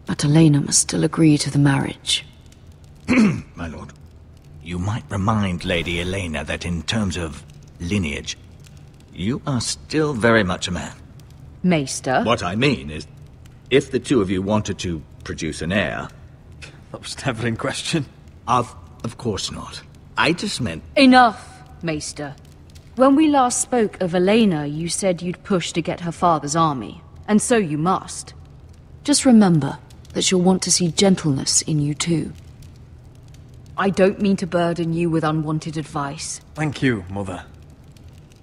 But Elena must still agree to the marriage. My lord, you might remind Lady Elena that in terms of lineage, you are still very much a man. Maester? What I mean is, if the two of you wanted to produce an heir... That was never in question. Of course not. I just meant... Enough, Maester. When we last spoke of Elena, you said you'd push to get her father's army. And so you must. Just remember that she'll want to see gentleness in you too. I don't mean to burden you with unwanted advice. Thank you, Mother.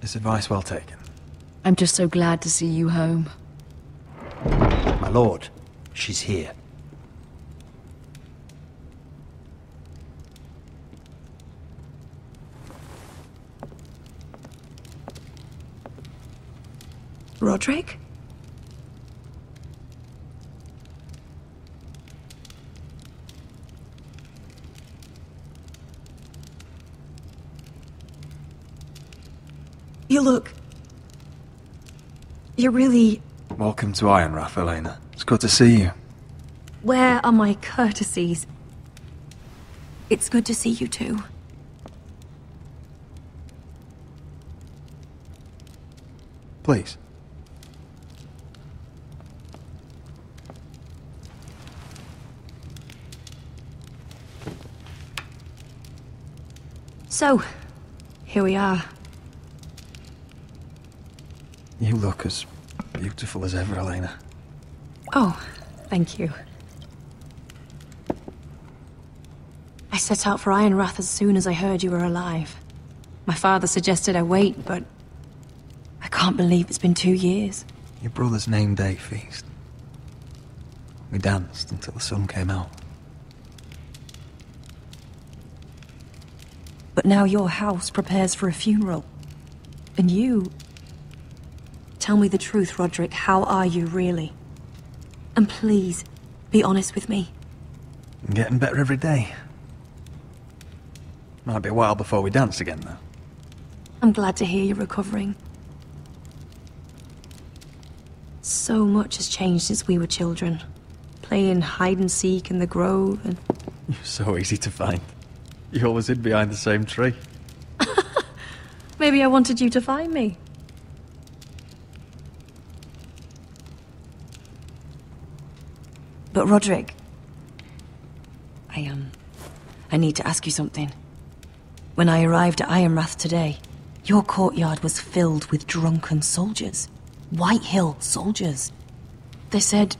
This advice well taken. I'm just so glad to see you home. My lord, she's here. Rodrik? You look... You're really... Welcome to Ironrath, Elena. It's good to see you. Where are my courtesies? It's good to see you too. Please. So, here we are. You look as beautiful as ever, Elena. Oh, thank you. I set out for Ironrath as soon as I heard you were alive. My father suggested I wait, but I can't believe it's been 2 years. Your brother's name day feast. We danced until the sun came out. But now your house prepares for a funeral. And you... Tell me the truth, Rodrik. How are you, really? And please, be honest with me. I'm getting better every day. Might be a while before we dance again, though. I'm glad to hear you're recovering. So much has changed since we were children. Playing hide-and-seek in the grove and... You're so easy to find. You always hid behind the same tree. Maybe I wanted you to find me. But Rodrik... I need to ask you something. When I arrived at Ironrath today, your courtyard was filled with drunken soldiers. White Hill soldiers. They said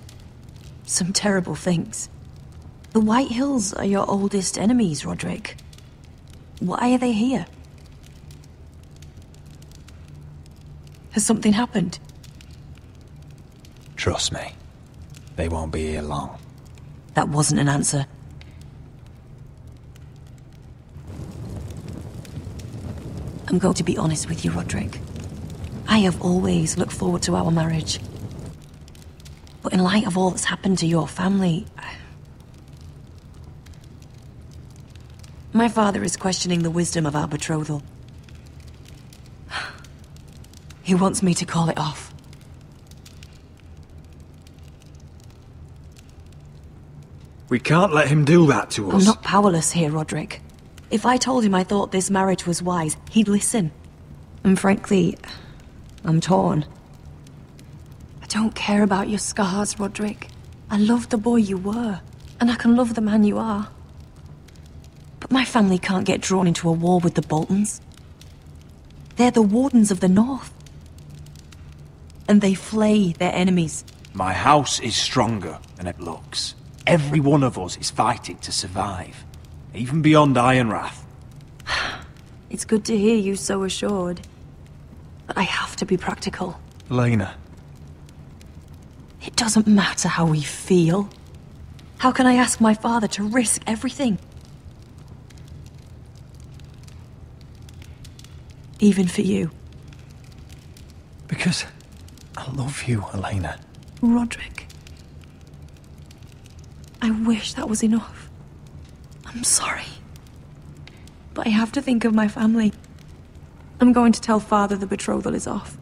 some terrible things. The White Hills are your oldest enemies, Rodrik. Why are they here? Has something happened? Trust me. They won't be here long. That wasn't an answer. I'm going to be honest with you, Rodrik. I have always looked forward to our marriage. But in light of all that's happened to your family... My father is questioning the wisdom of our betrothal. He wants me to call it off. We can't let him do that to us. I'm not powerless here, Rodrik. If I told him I thought this marriage was wise, he'd listen. And frankly, I'm torn. I don't care about your scars, Rodrik. I love the boy you were, and I can love the man you are. But my family can't get drawn into a war with the Boltons. They're the Wardens of the North. And they flay their enemies. My house is stronger than it looks. Every one of us is fighting to survive. Even beyond Ironrath. It's good to hear you so assured. But I have to be practical. Elena. It doesn't matter how we feel. How can I ask my father to risk everything? Even for you. Because I love you, Elena. Rodrik. I wish that was enough. I'm sorry. But I have to think of my family. I'm going to tell Father the betrothal is off.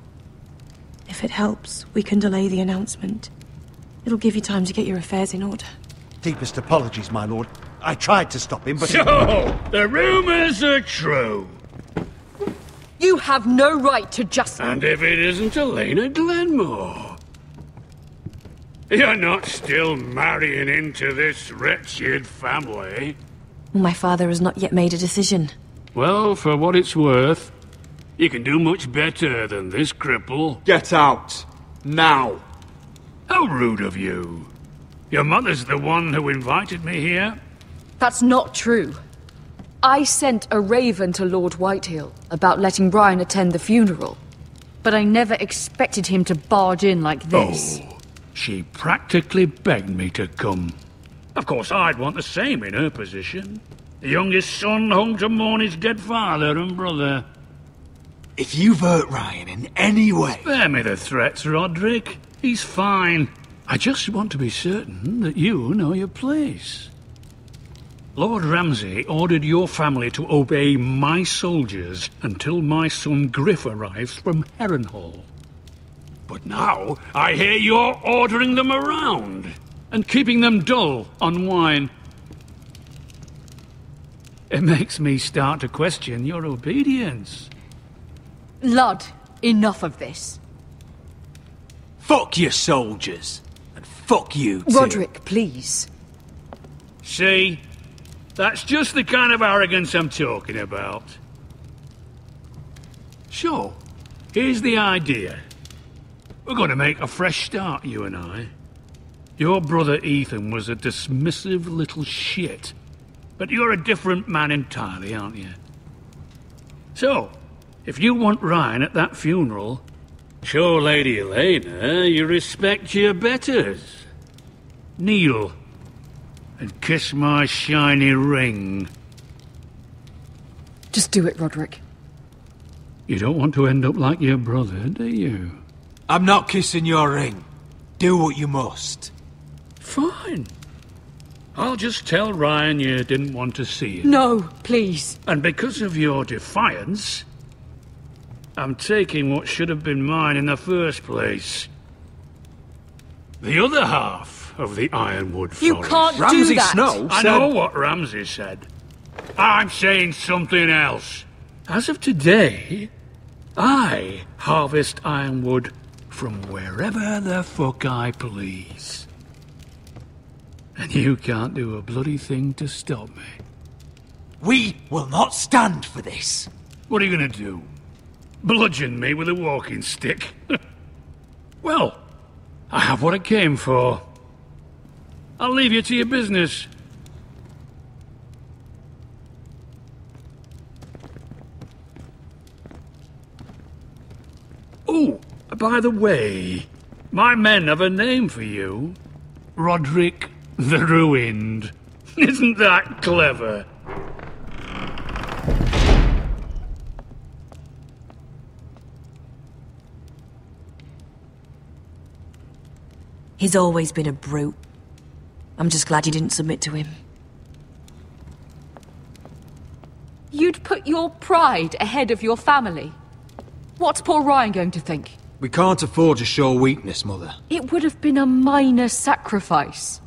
If it helps, we can delay the announcement. It'll give you time to get your affairs in order. Deepest apologies, my lord. I tried to stop him, but... So, the rumours are true. You have no right to just... And if it isn't Elena Glenmore? You're not still marrying into this wretched family? My father has not yet made a decision. Well, for what it's worth, you can do much better than this cripple. Get out. Now. How rude of you. Your mother's the one who invited me here? That's not true. I sent a raven to Lord Whitehill about letting Brian attend the funeral. But I never expected him to barge in like this. Oh, she practically begged me to come. Of course, I'd want the same in her position. The youngest son home to mourn his dead father and brother. If you've hurt Ryan in any way... Spare me the threats, Rodrik. He's fine. I just want to be certain that you know your place. Lord Ramsay ordered your family to obey my soldiers until my son Griff arrives from Harrenhal. But now, I hear you're ordering them around and keeping them dull on wine. It makes me start to question your obedience. Lud, enough of this. Fuck your soldiers. And fuck you too. Rodrik, please. See? That's just the kind of arrogance I'm talking about. So, here's the idea. We're going to make a fresh start, you and I. Your brother Ethan was a dismissive little shit. But you're a different man entirely, aren't you? So, if you want Ryan at that funeral, show Lady Elena you respect your betters. Kneel and kiss my shiny ring. Just do it, Rodrik. You don't want to end up like your brother, do you? I'm not kissing your ring. Do what you must. Fine. I'll just tell Ryan you didn't want to see him. No, please. And because of your defiance, I'm taking what should have been mine in the first place. The other half of the Ironwood Forest. You can't do that! Snow I know what Ramsay said. I'm saying something else. As of today, I harvest ironwood from wherever the fuck I please. And you can't do a bloody thing to stop me. We will not stand for this. What are you gonna do? Bludgeon me with a walking stick? Well, I have what I came for. I'll leave you to your business. Oh, by the way, my men have a name for you. Rodrik the Ruined. Isn't that clever? He's always been a brute. I'm just glad you didn't submit to him. You'd put your pride ahead of your family. What's poor Ryan going to think? We can't afford to show weakness, Mother. It would have been a minor sacrifice.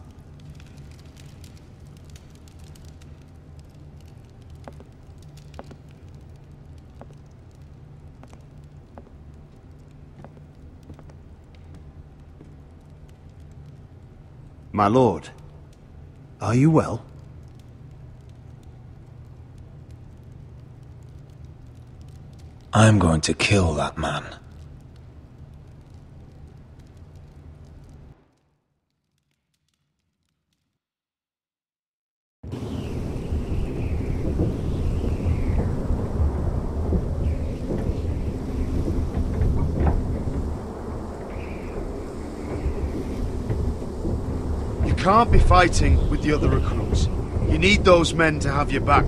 My lord, are you well? I'm going to kill that man. You can't be fighting with the other recruits. You need those men to have your back.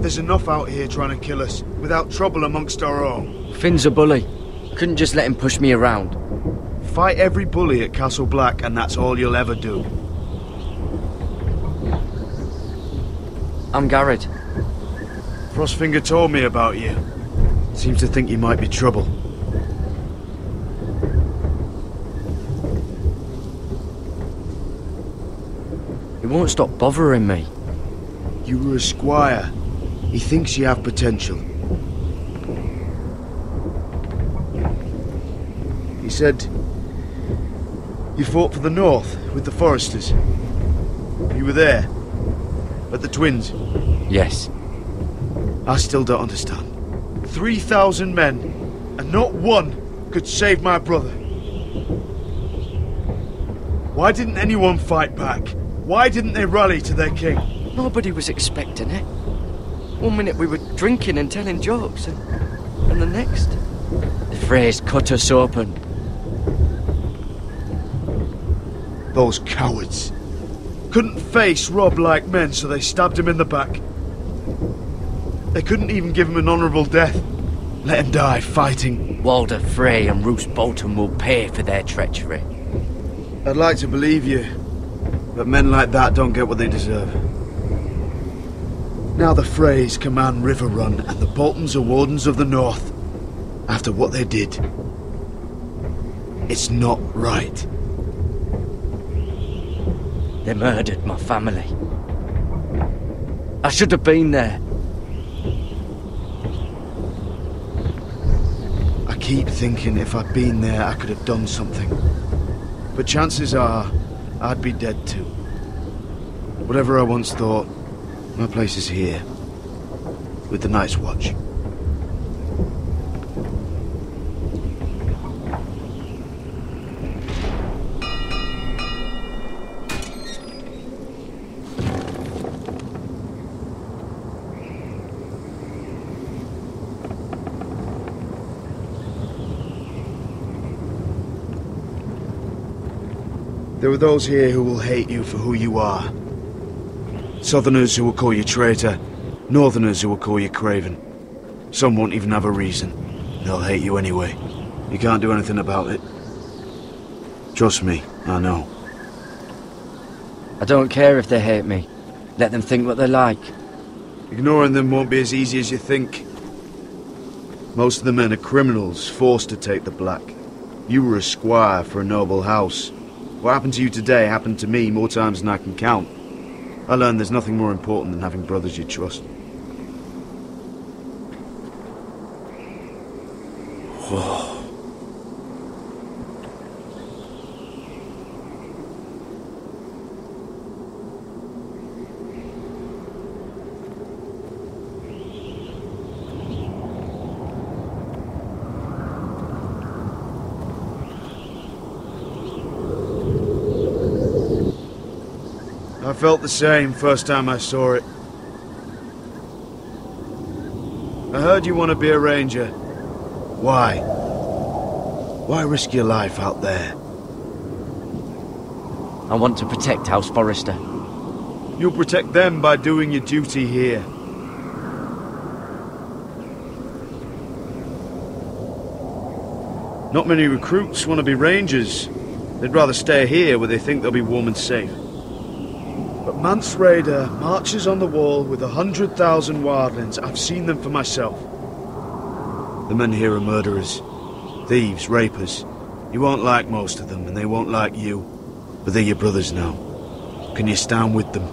There's enough out here trying to kill us, without trouble amongst our own. Finn's a bully. Couldn't just let him push me around. Fight every bully at Castle Black, and that's all you'll ever do. I'm Gared. Frostfinger told me about you. Seems to think you might be trouble. He won't stop bothering me. You were a squire. He thinks you have potential. He said you fought for the North with the Forresters. You were there, at the Twins. Yes. I still don't understand. 3,000 men, and not one could save my brother. Why didn't anyone fight back? Why didn't they rally to their king? Nobody was expecting it. One minute we were drinking and telling jokes, and the next, the phrase cut us open. Those cowards. Couldn't face Rob like men, so they stabbed him in the back. They couldn't even give him an honourable death. Let him die fighting. Walder Frey and Roose Bolton will pay for their treachery. I'd like to believe you, but men like that don't get what they deserve. Now the Freys command River Run, and the Boltons are Wardens of the North. After what they did. It's not right. They murdered my family. I should have been there. I keep thinking if I'd been there, I could have done something. But chances are, I'd be dead too. Whatever I once thought, my place is here. With the Night's Watch. There are those here who will hate you for who you are. Southerners who will call you traitor, Northerners who will call you craven. Some won't even have a reason. They'll hate you anyway. You can't do anything about it. Trust me, I know. I don't care if they hate me. Let them think what they like. Ignoring them won't be as easy as you think. Most of the men are criminals, forced to take the black. You were a squire for a noble house. What happened to you today happened to me more times than I can count. I learned there's nothing more important than having brothers you trust. Whoa. I felt the same first time I saw it. I heard you want to be a ranger. Why? Why risk your life out there? I want to protect House Forrester. You'll protect them by doing your duty here. Not many recruits want to be rangers. They'd rather stay here where they think they'll be warm and safe. But Mance Raider marches on the wall with 100,000 wildlings. I've seen them for myself. The men here are murderers, thieves, rapers. You won't like most of them, and they won't like you. But they're your brothers now. Can you stand with them?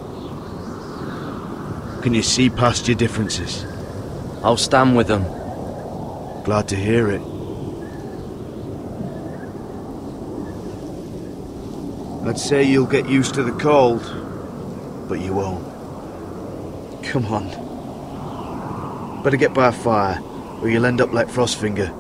Can you see past your differences? I'll stand with them. Glad to hear it. I'd say you'll get used to the cold, but you won't. Come on. Better get by a fire, or you'll end up like Frostfinger.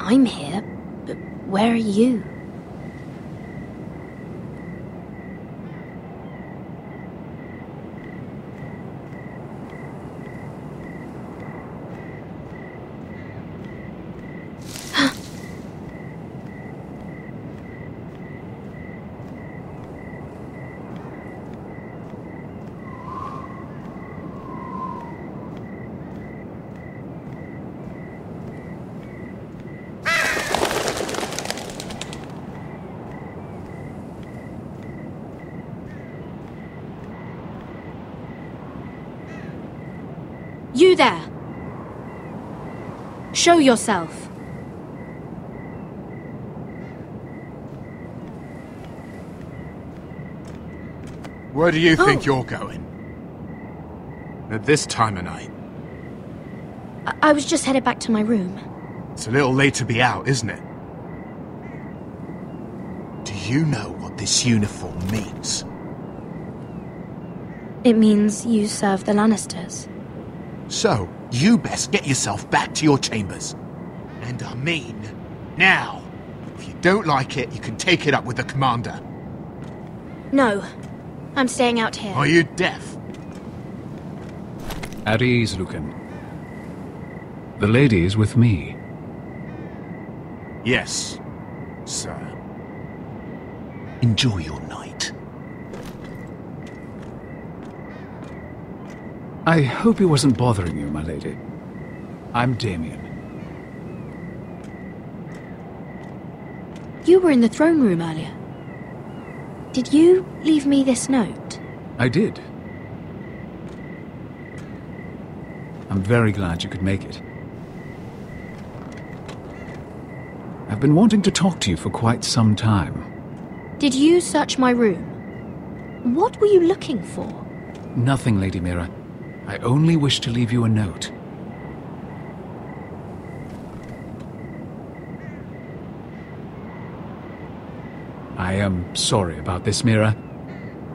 I'm here, but where are you? You there! Show yourself. Where do you think you're going? At this time of night? I was just headed back to my room. It's a little late to be out, isn't it? Do you know what this uniform means? It means you serve the Lannisters. So, you best get yourself back to your chambers. And I mean, now. If you don't like it, you can take it up with the commander. No. I'm staying out here. Are you deaf? At ease, Lucan. The lady is with me. Yes, sir. Enjoy your night. I hope he wasn't bothering you, my lady. I'm Damien. You were in the throne room earlier. Did you leave me this note? I did. I'm very glad you could make it. I've been wanting to talk to you for quite some time. Did you search my room? What were you looking for? Nothing, Lady Mira. I only wish to leave you a note. I am sorry about this, Mira,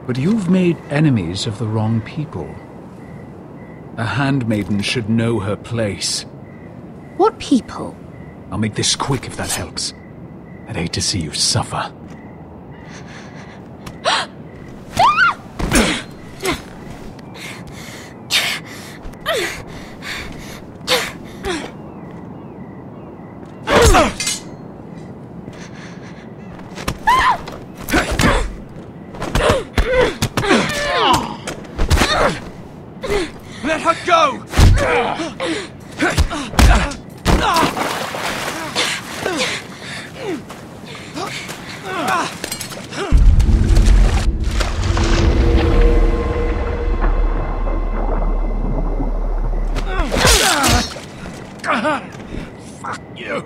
but you've made enemies of the wrong people. A handmaiden should know her place. What people? I'll make this quick if that helps. I'd hate to see you suffer. Let her go! Fuck you!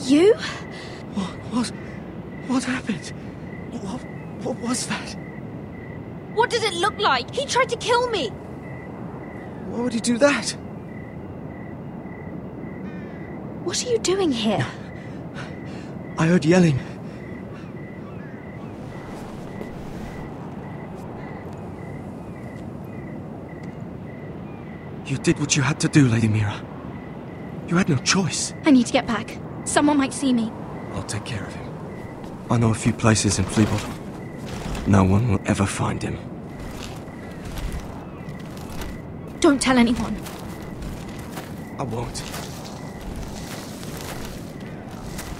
You? What happened? What was that? What did it look like? He tried to kill me! Why would he do that? What are you doing here? I heard yelling. You did what you had to do, Lady Mira. You had no choice. I need to get back. Someone might see me. I'll take care of him. I know a few places in Fleabottom. No one will ever find him. Don't tell anyone. I won't.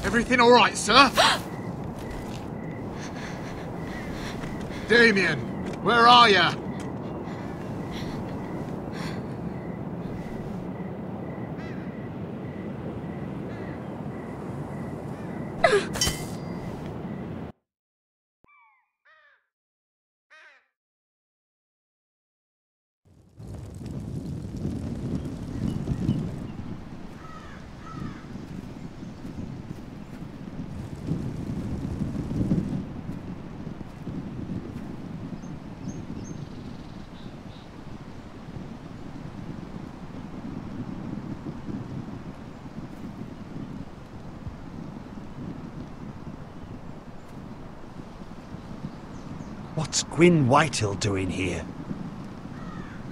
Everything all right, sir? Damien, where are you? What's Gwyn Whitehill doing here?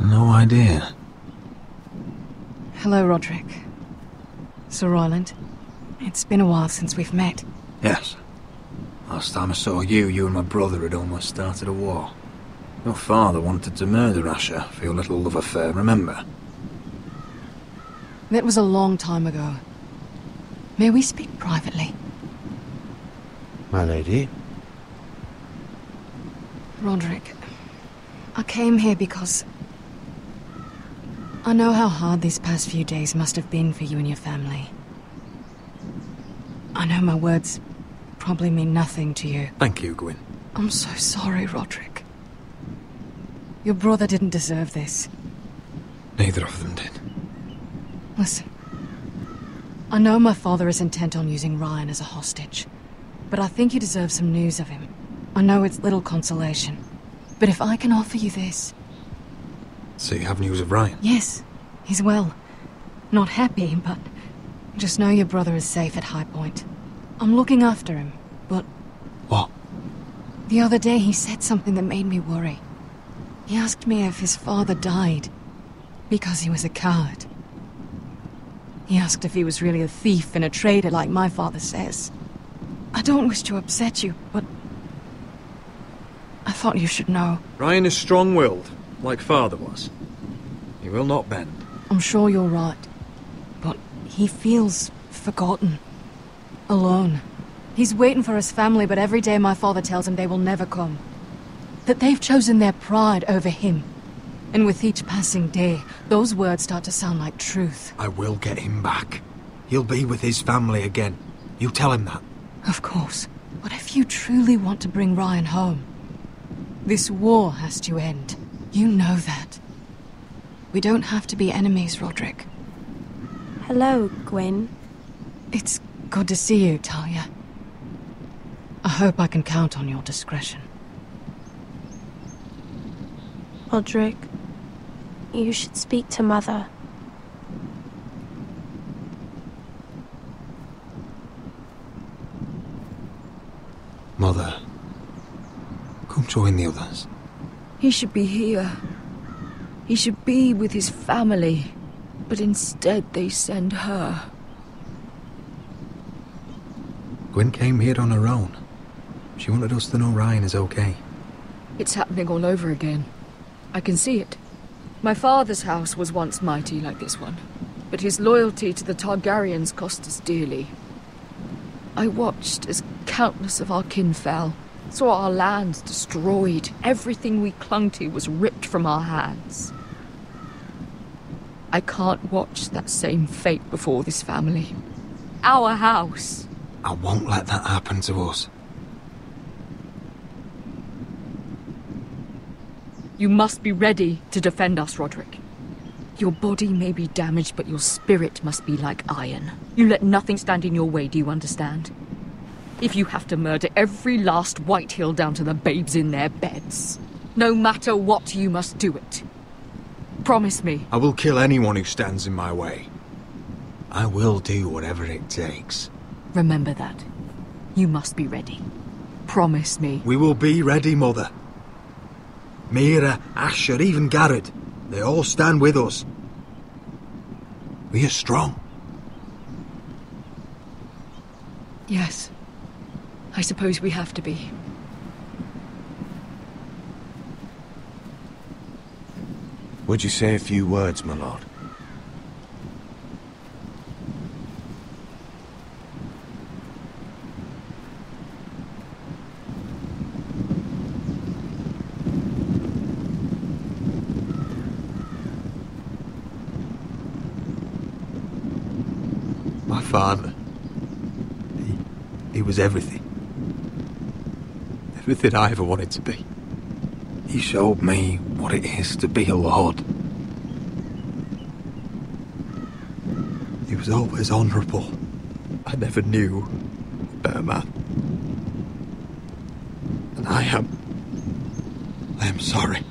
No idea. Hello, Rodrik. Sir Royland. It's been a while since we've met. Yes. Last time I saw you and my brother had almost started a war. Your father wanted to murder Asher for your little love affair, remember? That was a long time ago. May we speak privately? My lady? Rodrik, I came here because... I know how hard these past few days must have been for you and your family. I know my words probably mean nothing to you. Thank you, Gwyn. I'm so sorry, Rodrik. Your brother didn't deserve this. Neither of them did. Listen. I know my father is intent on using Ryan as a hostage, but I think you deserve some news of him. I know it's little consolation, but if I can offer you this... So you have news of Ryan? Yes, he's well. Not happy, but just know your brother is safe at High Point. I'm looking after him, but... What? The other day he said something that made me worry. He asked me if his father died because he was a coward. He asked if he was really a thief and a traitor like my father says. I don't wish to upset you, but I thought you should know. Ryan is strong-willed, like father was. He will not bend. I'm sure you're right, but he feels forgotten. Alone. He's waiting for his family, but every day my father tells him they will never come. That they've chosen their pride over him. And with each passing day, those words start to sound like truth. I will get him back. He'll be with his family again. You tell him that. Of course. But if you truly want to bring Ryan home, this war has to end. You know that. We don't have to be enemies, Rodrik. Hello, Gwyn. It's good to see you, Talia. I hope I can count on your discretion. Rodrik, you should speak to Mother. Mother, come join the others. He should be here. He should be with his family. But instead they send her. Gwyn came here on her own. She wanted us to know Ryan is okay. It's happening all over again. I can see it. My father's house was once mighty like this one, but his loyalty to the Targaryens cost us dearly. I watched as countless of our kin fell, saw our lands destroyed, everything we clung to was ripped from our hands. I can't watch that same fate before this family. Our house. I won't let that happen to us. You must be ready to defend us, Rodrik. Your body may be damaged, but your spirit must be like iron. You let nothing stand in your way, do you understand? If you have to murder every last Whitehill down to the babes in their beds, no matter what, you must do it. Promise me. I will kill anyone who stands in my way. I will do whatever it takes. Remember that. You must be ready. Promise me. We will be ready, Mother. Mira, Asher, even Gared. They all stand with us. We are strong. Yes. I suppose we have to be. Would you say a few words, my lord? My father. He was everything. Everything I ever wanted to be. He showed me what it is to be a lord. He was always honourable. I never knew a better man. And I am sorry.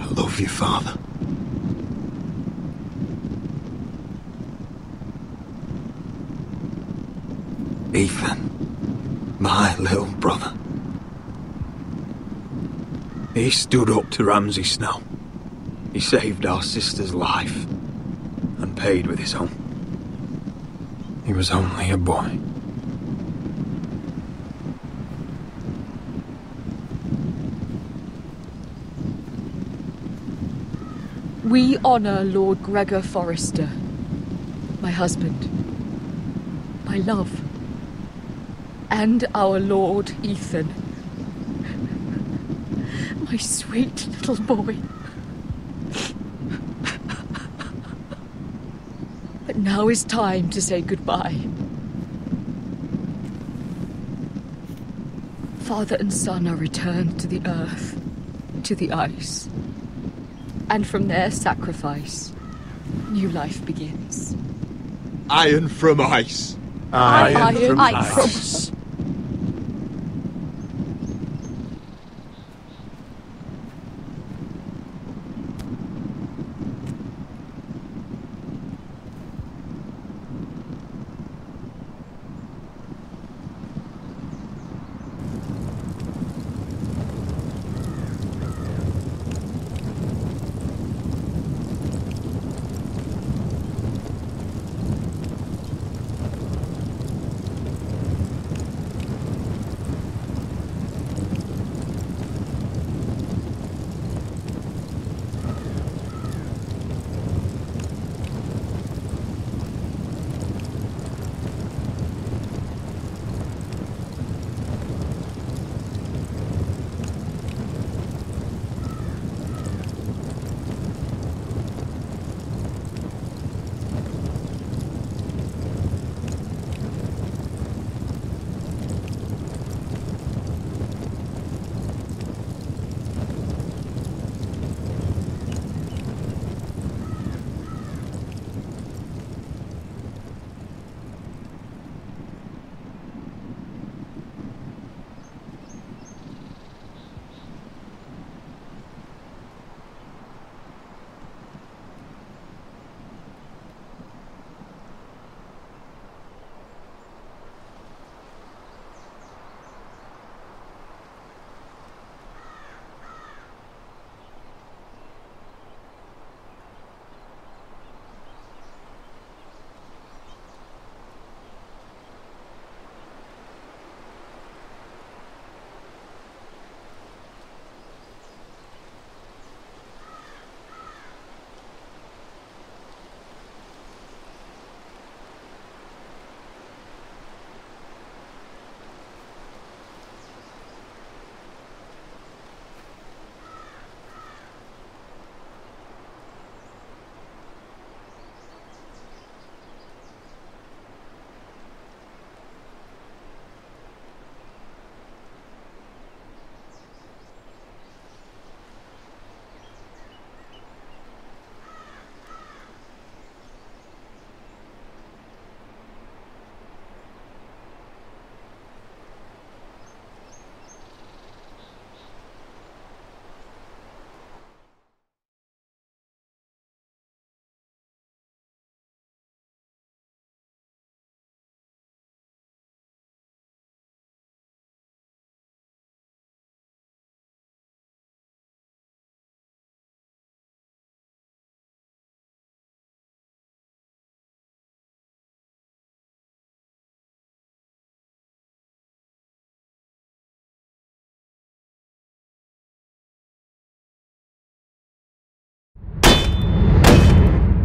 I love you, Father. Ethan, my little brother. He stood up to Ramsay Snow. He saved our sister's life and paid with his own. He was only a boy. We honour Lord Gregor Forrester, my husband, my love, and our Lord Ethan, my sweet little boy. Now is time to say goodbye. Father and son are returned to the earth, to the ice. And from their sacrifice, new life begins. Iron from ice. Iron from ice.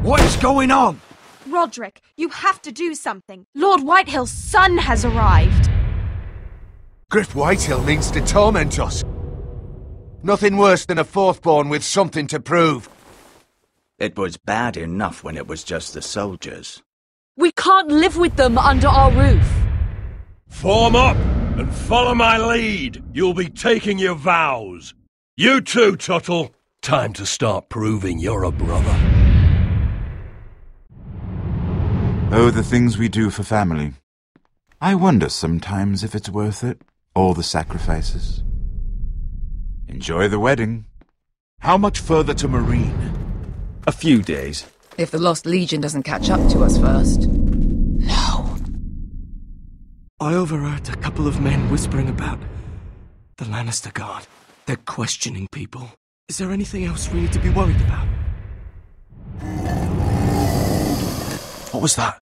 What's going on? Rodrik, you have to do something. Lord Whitehill's son has arrived. Griff Whitehill means to torment us. Nothing worse than a fourthborn with something to prove. It was bad enough when it was just the soldiers. We can't live with them under our roof. Form up and follow my lead. You'll be taking your vows. You too, Tuttle. Time to start proving you're a brother. Oh, the things we do for family. I wonder sometimes if it's worth it. All the sacrifices. Enjoy the wedding. How much further to Marine? A few days. If the Lost Legion doesn't catch up to us first. No. I overheard a couple of men whispering about the Lannister Guard. They're questioning people. Is there anything else we need to be worried about? What was that?